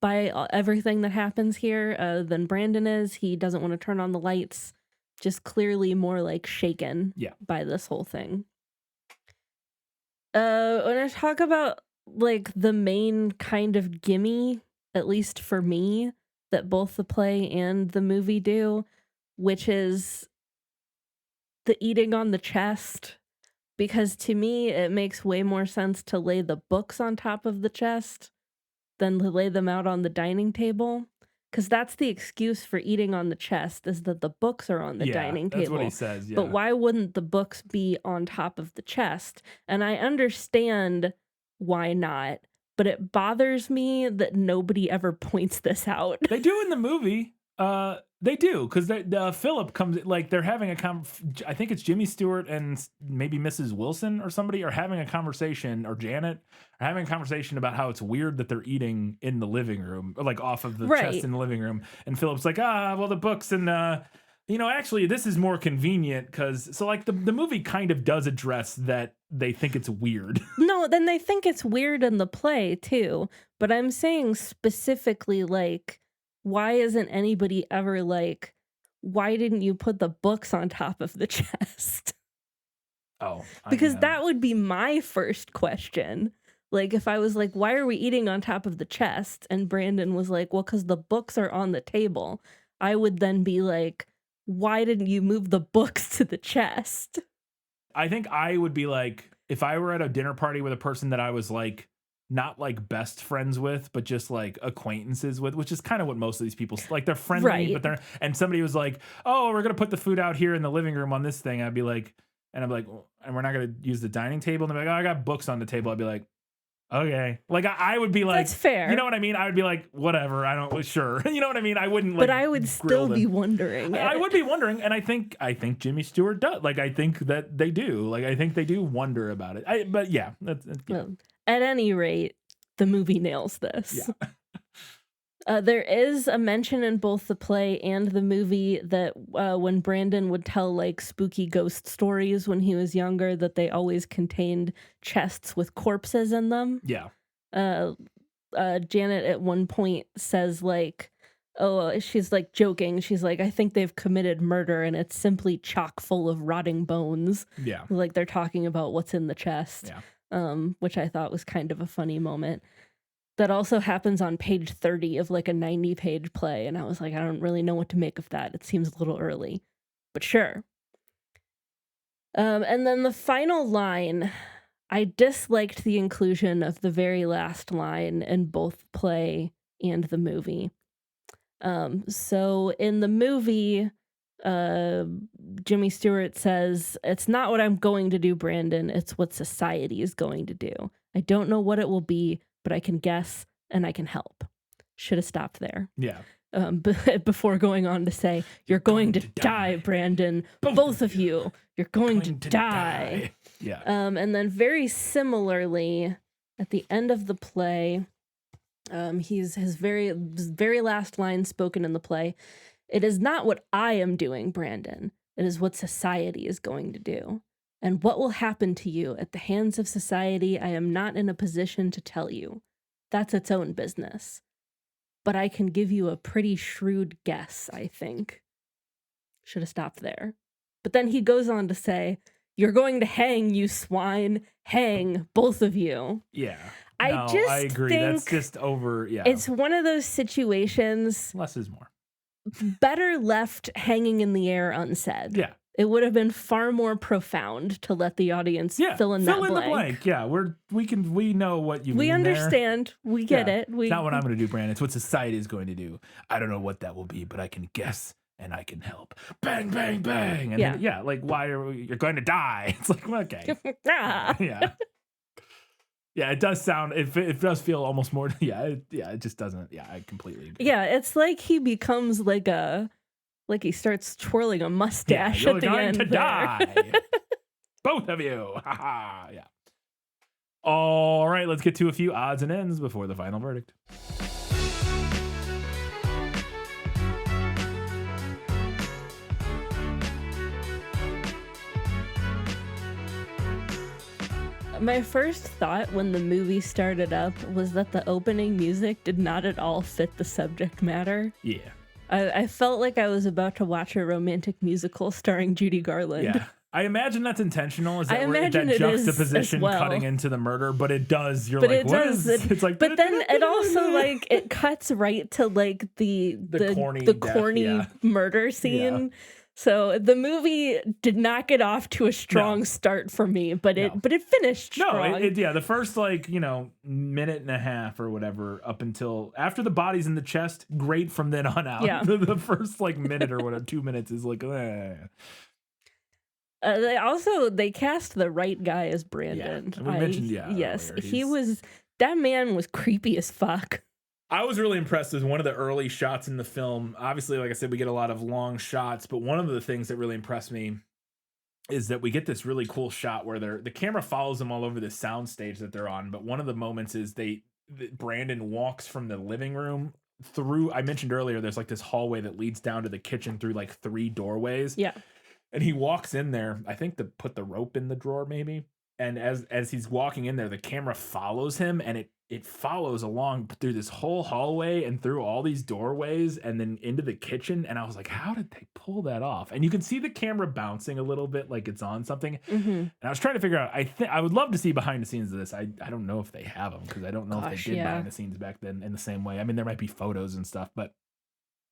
by everything that happens here than Brandon is. He doesn't want to turn on the lights. Just clearly more like shaken by this whole thing. When I talk about like the main kind of gimme, at least for me, that both the play and the movie do, which is the eating on the chest. Because to me, it makes way more sense to lay the books on top of the chest than to lay them out on the dining table. Because that's the excuse for eating on the chest, is that the books are on the dining table. That's what he says, yeah. But why wouldn't the books be on top of the chest? And I understand why not, but it bothers me that nobody ever points this out. They do in the movie. They do, because Philip comes, like, they're having I think it's Jimmy Stewart and maybe Mrs. Wilson or somebody are having a conversation, or Janet are having a conversation about how it's weird that they're eating in the living room, or like off of the chest in the living room. And Philip's like, well, the books and, actually this is more convenient because, so like the movie kind of does address that they think it's weird. No, then they think it's weird in the play too. But I'm saying specifically, like, why isn't anybody ever like, why didn't you put the books on top of the chest? Oh, because that would be my first question. Like, if I was like, why are we eating on top of the chest? And Brandon was like, well, because the books are on the table. I would then be like, why didn't you move the books to the chest? I think I would be like, if I were at a dinner party with a person that I was like, not like best friends with, but just like acquaintances with, which is kind of what most of these people like. They're friendly, but and somebody was like, "Oh, we're gonna put the food out here in the living room on this thing." I'd be like, and we're not gonna use the dining table. And they're like, "Oh, I got books on the table." I'd be like, "Okay." Like I would be like, that's fair. You know what I mean? I would be like, whatever. I don't sure. You know what I mean? I wouldn't. But I would still be wondering. I would be wondering, and I think Jimmy Stewart does. Like I think that they do. Like I think they do wonder about it. But yeah, that's. Well, at any rate, the movie nails this. Yeah. There is a mention in both the play and the movie that when Brandon would tell like spooky ghost stories when he was younger, that they always contained chests with corpses in them. Yeah. Janet at one point says like, oh, she's like joking. She's like, I think they've committed murder and it's simply chock full of rotting bones. Yeah. Like they're talking about what's in the chest. Yeah. Which I thought was kind of a funny moment. That also happens on page 30 of like a 90-page play, and I was like, I don't really know what to make of that. It seems a little early, but sure. And then the final line, I disliked the inclusion of the very last line in both play and the movie. So in the movie, Jimmy Stewart says, it's not what I'm going to do, Brandon. It's what society is going to do. I don't know what it will be, but I can guess and I can help. Should have stopped there. Yeah. Before going on to say, you're going to die, Brandon. Both of you. You're going to die. Yeah. And then very similarly, At the end of the play, his very last line spoken in the play, "It is not what I am doing, Brandon. It is what society is going to do. And what will happen to you at the hands of society, I am not in a position to tell you. That's its own business. But I can give you a pretty shrewd guess, I think." Should have stopped there. But then he goes on to say, "You're going to hang, you swine. Hang, both of you." Yeah. I No, just I agree. think That's just over. Yeah. it's one of those situations Less is more. better left hanging in the air unsaid. Yeah. It would have been far more profound to let the audience fill in that blank. the blank. Yeah, we know what you mean. We understand. We get it. It's not what I'm going to do, Brandon. It's what society is going to do. I don't know what that will be, but I can guess and I can help. Bang, bang, bang. And then, like, why you're going to die? It's like, okay. Yeah. Yeah, it does sound, it does feel almost more, it just doesn't, I completely agree. Yeah, it's like he becomes like he starts twirling a mustache at the end. You're going to die. Both of you. Yeah. All right, let's get to a few odds and ends before the final verdict. My first thought when the movie started up was that the opening music did not at all fit the subject matter. Yeah. I felt like I was about to watch a romantic musical starring Judy Garland. Yeah. I imagine that's intentional. Is that imagine that it is juxtaposition as well. cutting into the murder? But it does. You're But like, it what does. is? It's like, but then it also like it cuts right to like the corny murder scene. Yeah. So the movie did not get off to a strong start for me, but it finished strong. The first minute and a half or whatever up until after the body's in the chest, great from then on out. Yeah. the first minute or whatever, 2 minutes is like, They cast the right guy as Brandon. Yeah. We mentioned, yes, earlier. That man was creepy as fuck. I was really impressed with one of the early shots in the film. Obviously, like I said, we get a lot of long shots, but one of the things that really impressed me is that we get this really cool shot where the camera follows them all over the sound stage that they're on. But one of the moments is Brandon walks from the living room through, I mentioned earlier, there's like this hallway that leads down to the kitchen through like 3 doorways. Yeah. And he walks in there, I think to put the rope in the drawer maybe. And as he's walking in there, the camera follows him and it follows along through this whole hallway and through all these doorways and then into the kitchen. And I was like, how did they pull that off? And you can see the camera bouncing a little bit like it's on something. Mm-hmm. And I was trying to figure out, I would love to see behind the scenes of this. I don't know if they have them because I don't know if they did behind the scenes back then in the same way. I mean, there might be photos and stuff, but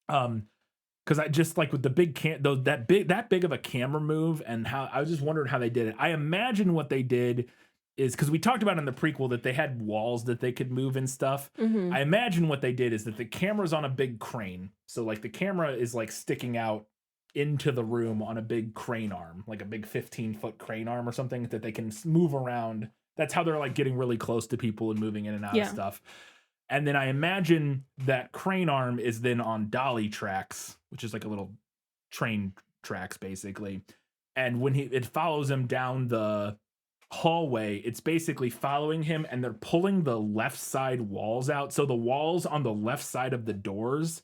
because I just like with the big that big of a camera move and how I was just wondering how they did it. I imagine what they did is because we talked about in the prequel that they had walls that they could move and stuff. Mm-hmm. I imagine what they did is that the camera's on a big crane. So like the camera is like sticking out into the room on a big crane arm, like a big 15-foot crane arm or something that they can move around. That's how they're like getting really close to people and moving in and out of stuff. And then I imagine that crane arm is then on dolly tracks, which is like a little train tracks basically. And when it follows him down the hallway, it's basically following him and they're pulling the left side walls out. So the walls on the left side of the doors,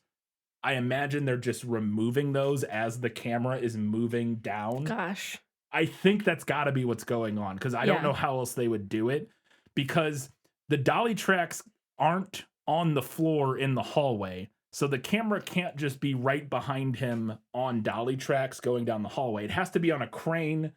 I imagine they're just removing those as the camera is moving down. Gosh. I think that's got to be what's going on because I don't know how else they would do it because the dolly tracks aren't on the floor in the hallway. So the camera can't just be right behind him on dolly tracks going down the hallway. It has to be on a crane,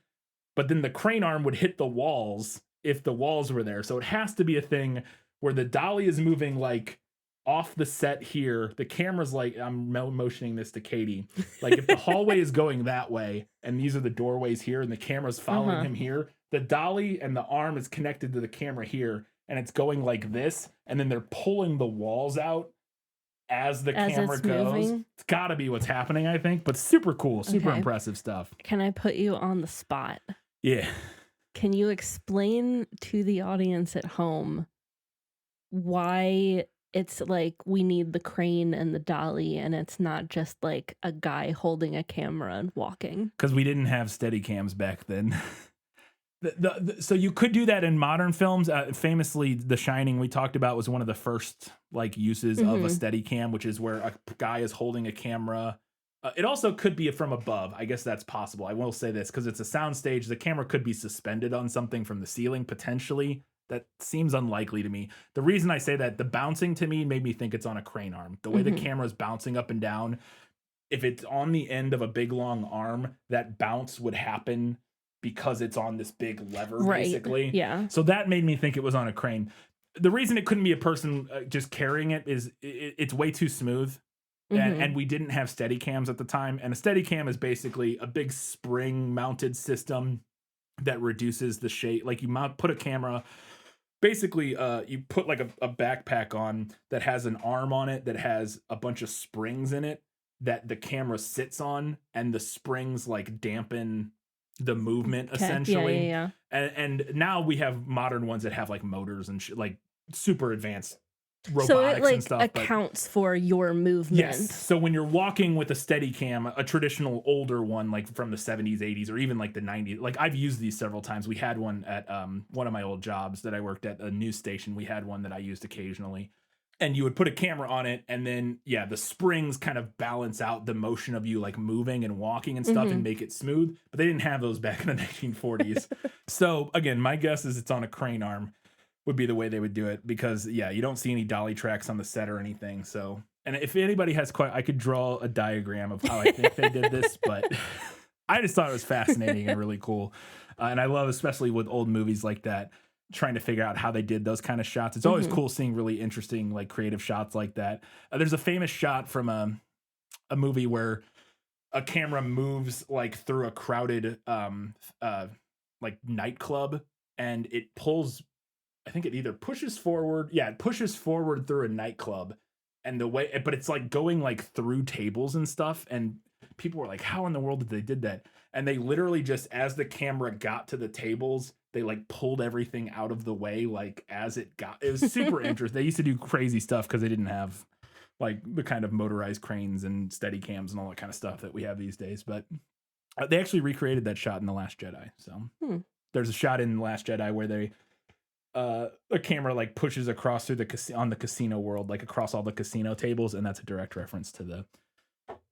but then the crane arm would hit the walls if the walls were there. So it has to be a thing where the dolly is moving like off the set here. The camera's like, I'm motioning this to Katie. Like if the hallway is going that way and these are the doorways here and the camera's following him here, the dolly and the arm is connected to the camera here. And it's going like this, and then they're pulling the walls out as the camera goes. Moving. It's got to be what's happening, I think. But super cool, super impressive stuff. Can I put you on the spot? Yeah. Can you explain to the audience at home why it's like we need the crane and the dolly, and it's not just like a guy holding a camera and walking? Because we didn't have steady cams back then. So you could do that in modern films. Famously, The Shining we talked about was one of the first like uses of a steady cam, which is where a guy is holding a camera. It also could be from above. I guess that's possible. I will say this because it's a sound stage. The camera could be suspended on something from the ceiling potentially. That seems unlikely to me. The reason I say that, the bouncing to me made me think it's on a crane arm. The way the camera is bouncing up and down, if it's on the end of a big long arm, that bounce would happen because it's on this big lever, basically. Yeah. So that made me think it was on a crane. The reason it couldn't be a person just carrying it is it's way too smooth. And we didn't have steady cams at the time. And a steady cam is basically a big spring mounted system that reduces the shape. Like you put a camera, basically you put like a backpack on that has an arm on it that has a bunch of springs in it that the camera sits on, and the springs like dampen the movement essentially. Yeah. And now we have modern ones that have like motors and like super advanced robotics so it like and stuff. accounts for your movement. Yes. So when you're walking with a steady cam, a traditional older one, like from the 70s, 80s, or even like the 90s, like I've used these several times. We had one at one of my old jobs that I worked at, a news station. We had one that I used occasionally. And you would put a camera on it, and then, yeah, the springs kind of balance out the motion of you like moving and walking and stuff and make it smooth. But they didn't have those back in the 1940s. So again, my guess is it's on a crane arm would be the way they would do it, because yeah, you don't see any dolly tracks on the set or anything. So, and if anybody has I could draw a diagram of how I think they did this, but I just thought it was fascinating and really cool. And I love, especially with old movies like that, trying to figure out how they did those kind of shots. It's always cool seeing really interesting, like creative shots like that. There's a famous shot from a movie where a camera moves like through a crowded like nightclub, and it pulls, I think it either pushes forward. Yeah, it pushes forward through a nightclub, and the way, but it's like going like through tables and stuff. And people were like, how in the world did they did that? And they literally just, as the camera got to the tables, they like pulled everything out of the way. Like as it was super interesting. They used to do crazy stuff because they didn't have like the kind of motorized cranes and steady cams and all that kind of stuff that we have these days. But they actually recreated that shot in The Last Jedi. So there's a shot in The Last Jedi where they, a camera like pushes across through on the casino world, like across all the casino tables, and that's a direct reference to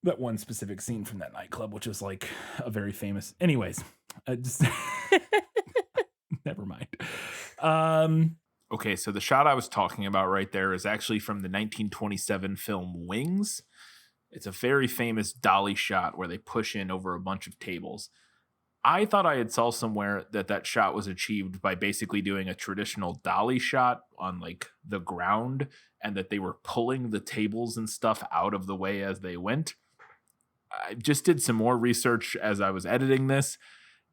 that one specific scene from that nightclub, which was like a very famous. Anyways, just never mind. Okay, so the shot I was talking about right there is actually from the 1927 film Wings. It's a very famous dolly shot where they push in over a bunch of tables. I thought I had saw somewhere that shot was achieved by basically doing a traditional dolly shot on like the ground, and that they were pulling the tables and stuff out of the way as they went. I just did some more research as I was editing this,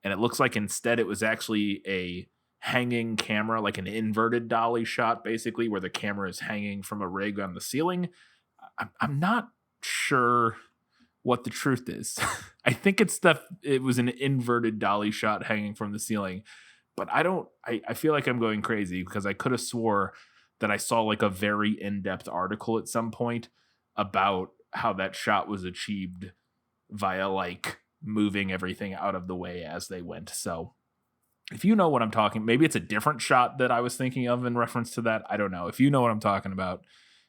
and it looks like instead it was actually a hanging camera, like an inverted dolly shot, basically, where the camera is hanging from a rig on the ceiling. I'm not sure what the truth is. I think it was an inverted dolly shot hanging from the ceiling, but I feel like I'm going crazy because I could have swore that I saw like a very in-depth article at some point about how that shot was achieved via like moving everything out of the way as they went. So if you know what I'm talking, maybe it's a different shot that I was thinking of in reference to that. I don't know. If you know what I'm talking about,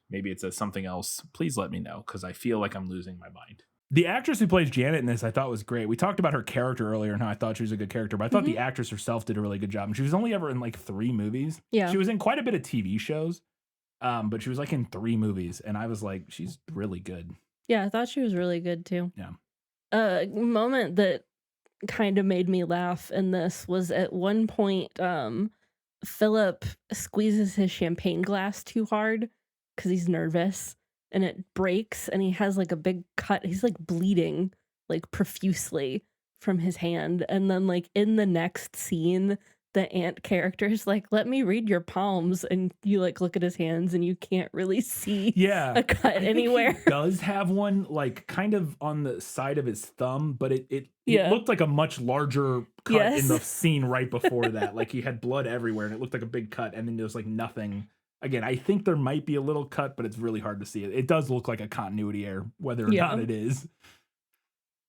maybe it's something else. Please let me know, because I feel like I'm losing my mind. The actress who plays Janet in this, I thought was great. We talked about her character earlier and how I thought she was a good character, but I thought the actress herself did a really good job. And she was only ever in like 3 movies. Yeah. She was in quite a bit of TV shows, but she was like in 3 movies. And I was like, she's really good. Yeah, I thought she was really good too. Yeah. A moment that kind of made me laugh in this was at one point, Philip squeezes his champagne glass too hard because he's nervous, and it breaks, and he has like a big cut. He's like bleeding like profusely from his hand. And then like in the next scene, the aunt character is like, let me read your palms. And you like look at his hands and you can't really see a cut anywhere. He does have one like kind of on the side of his thumb, but it looked like a much larger cut in the scene right before that. Like he had blood everywhere and it looked like a big cut, and then there was like nothing. Again, I think there might be a little cut, but it's really hard to see it. It does look like a continuity error, whether or not it is.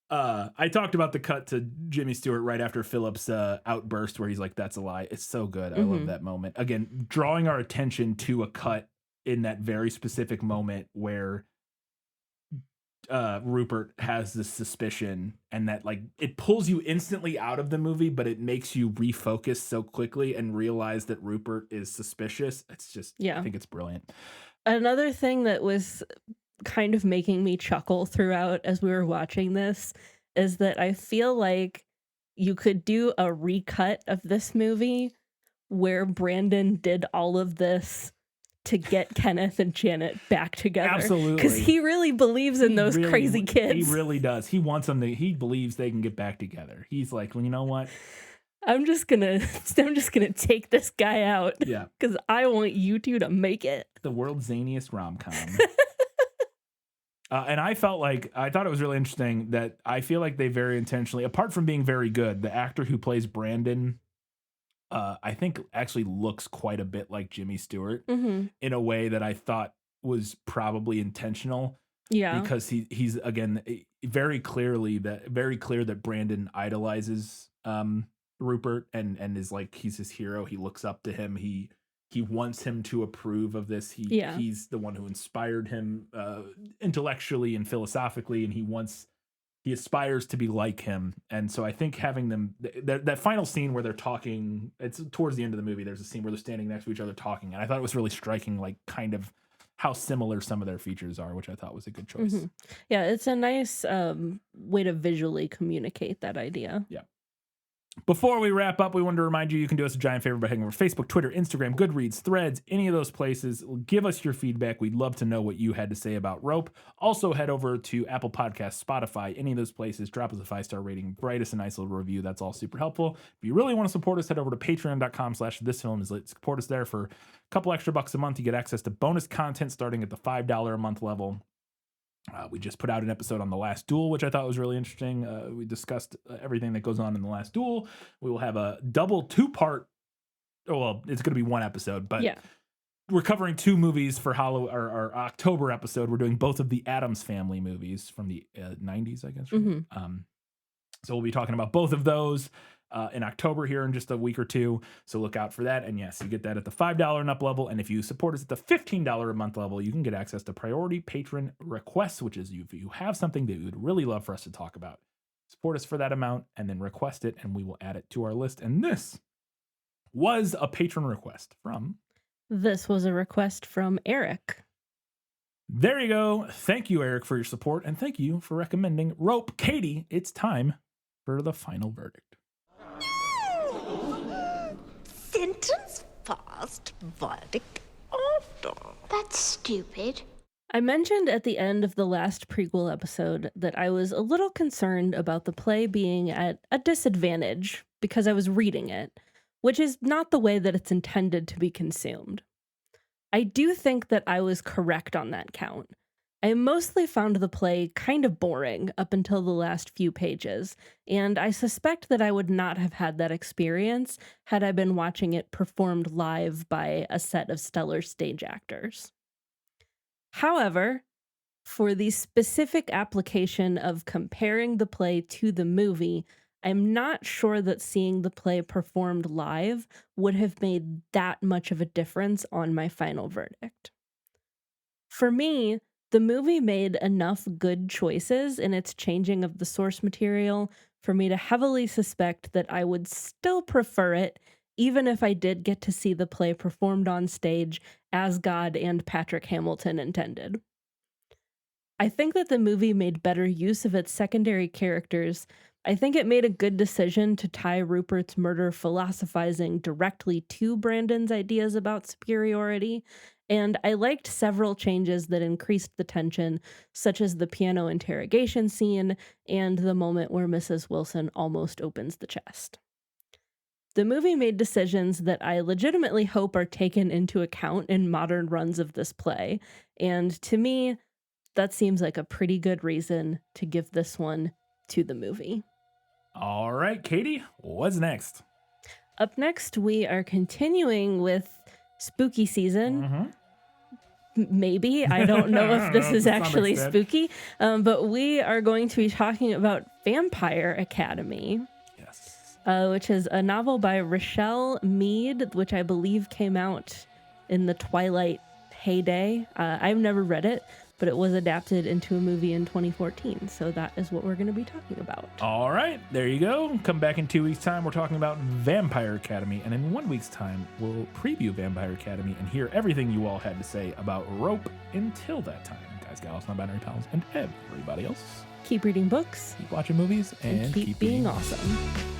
I talked about the cut to Jimmy Stewart right after Phillip's outburst where he's like, that's a lie. It's so good. I love that moment. Again, drawing our attention to a cut in that very specific moment where Rupert has this suspicion, and that like it pulls you instantly out of the movie, but it makes you refocus so quickly and realize that Rupert is suspicious. It's just, I think it's brilliant. Another thing that was kind of making me chuckle throughout as we were watching this is that I feel like you could do a recut of this movie where Brandon did all of this to get Kenneth and Janet back together. Absolutely. Because he really believes in those crazy kids. He really does. He wants them to, he believes they can get back together. He's like, well, you know what? I'm just gonna take this guy out. Yeah. Because I want you two to make it. The world's zaniest rom-com. And I thought it was really interesting that I feel like they very intentionally, apart from being very good, the actor who plays Brandon, I think actually looks quite a bit like Jimmy Stewart in a way that I thought was probably intentional. Yeah. Because he's again very clear that Brandon idolizes Rupert and is like, he's his hero. He looks up to him. He wants him to approve of this. He's the one who inspired him intellectually and philosophically, and he aspires to be like him. And so I think having them, that final scene where they're talking, it's towards the end of the movie, there's a scene where they're standing next to each other talking, and I thought it was really striking, like kind of how similar some of their features are, which I thought was a good choice. Yeah, it's a nice way to visually communicate that idea. Yeah. Before we wrap up, we wanted to remind you can do us a giant favor by heading over to Facebook, Twitter, Instagram, Goodreads, Threads, any of those places. Give us your feedback. We'd love to know what you had to say about Rope. Also, head over to Apple Podcasts, Spotify, any of those places. Drop us a 5-star rating. Write us a nice little review. That's all super helpful. If you really want to support us, head over to patreon.com/thisfilmislit. Support us there for a couple extra bucks a month. You get access to bonus content starting at the $5 a month level. We just put out an episode on The Last Duel, which I thought was really interesting. We discussed everything that goes on in The Last Duel. We will have a double 2-part. Well, it's going to be one episode, but we're covering 2 movies for our October episode. We're doing both of the Addams Family movies from the 90s, I guess. Right? So we'll be talking about both of those in October here in just a week or two. So look out for that. And yes, you get that at the $5 and up level. And if you support us at the $15 a month level, you can get access to priority patron requests, which is if you have something that you would really love for us to talk about, support us for that amount and then request it, and we will add it to our list. And this was a patron request from... This was a request from Eric. There you go. Thank you, Eric, for your support. And thank you for recommending Rope. Katie, it's time for the final verdict. Sentence fast, verdict after. That's stupid. I mentioned at the end of the last prequel episode that I was a little concerned about the play being at a disadvantage because I was reading it, which is not the way that it's intended to be consumed. I do think that I was correct on that count. I mostly found the play kind of boring up until the last few pages, and I suspect that I would not have had that experience had I been watching it performed live by a set of stellar stage actors. However, for the specific application of comparing the play to the movie, I'm not sure that seeing the play performed live would have made that much of a difference on my final verdict. For me, the movie made enough good choices in its changing of the source material for me to heavily suspect that I would still prefer it, even if I did get to see the play performed on stage as God and Patrick Hamilton intended. I think that the movie made better use of its secondary characters. I think it made a good decision to tie Rupert's murder philosophizing directly to Brandon's ideas about superiority, and I liked several changes that increased the tension, such as the piano interrogation scene and the moment where Mrs. Wilson almost opens the chest. The movie made decisions that I legitimately hope are taken into account in modern runs of this play, and to me, that seems like a pretty good reason to give this one to the movie. All right, Katie, what's next? Up next, we are continuing with spooky season. maybe. I don't know if this is To some actually extent. spooky, but we are going to be talking about Vampire Academy. Yes. Which is a novel by Rochelle Mead, which I believe came out in the Twilight heyday. I've never read it, but it was adapted into a movie in 2014. So that is what we're going to be talking about. All right, there you go. Come back in 2 weeks' time. We're talking about Vampire Academy. And in 1 week's time, we'll preview Vampire Academy and hear everything you all had to say about Rope. Until that time, guys, gals, non-binary pals, and everybody else, Keep reading books keep watching movies and keep being awesome.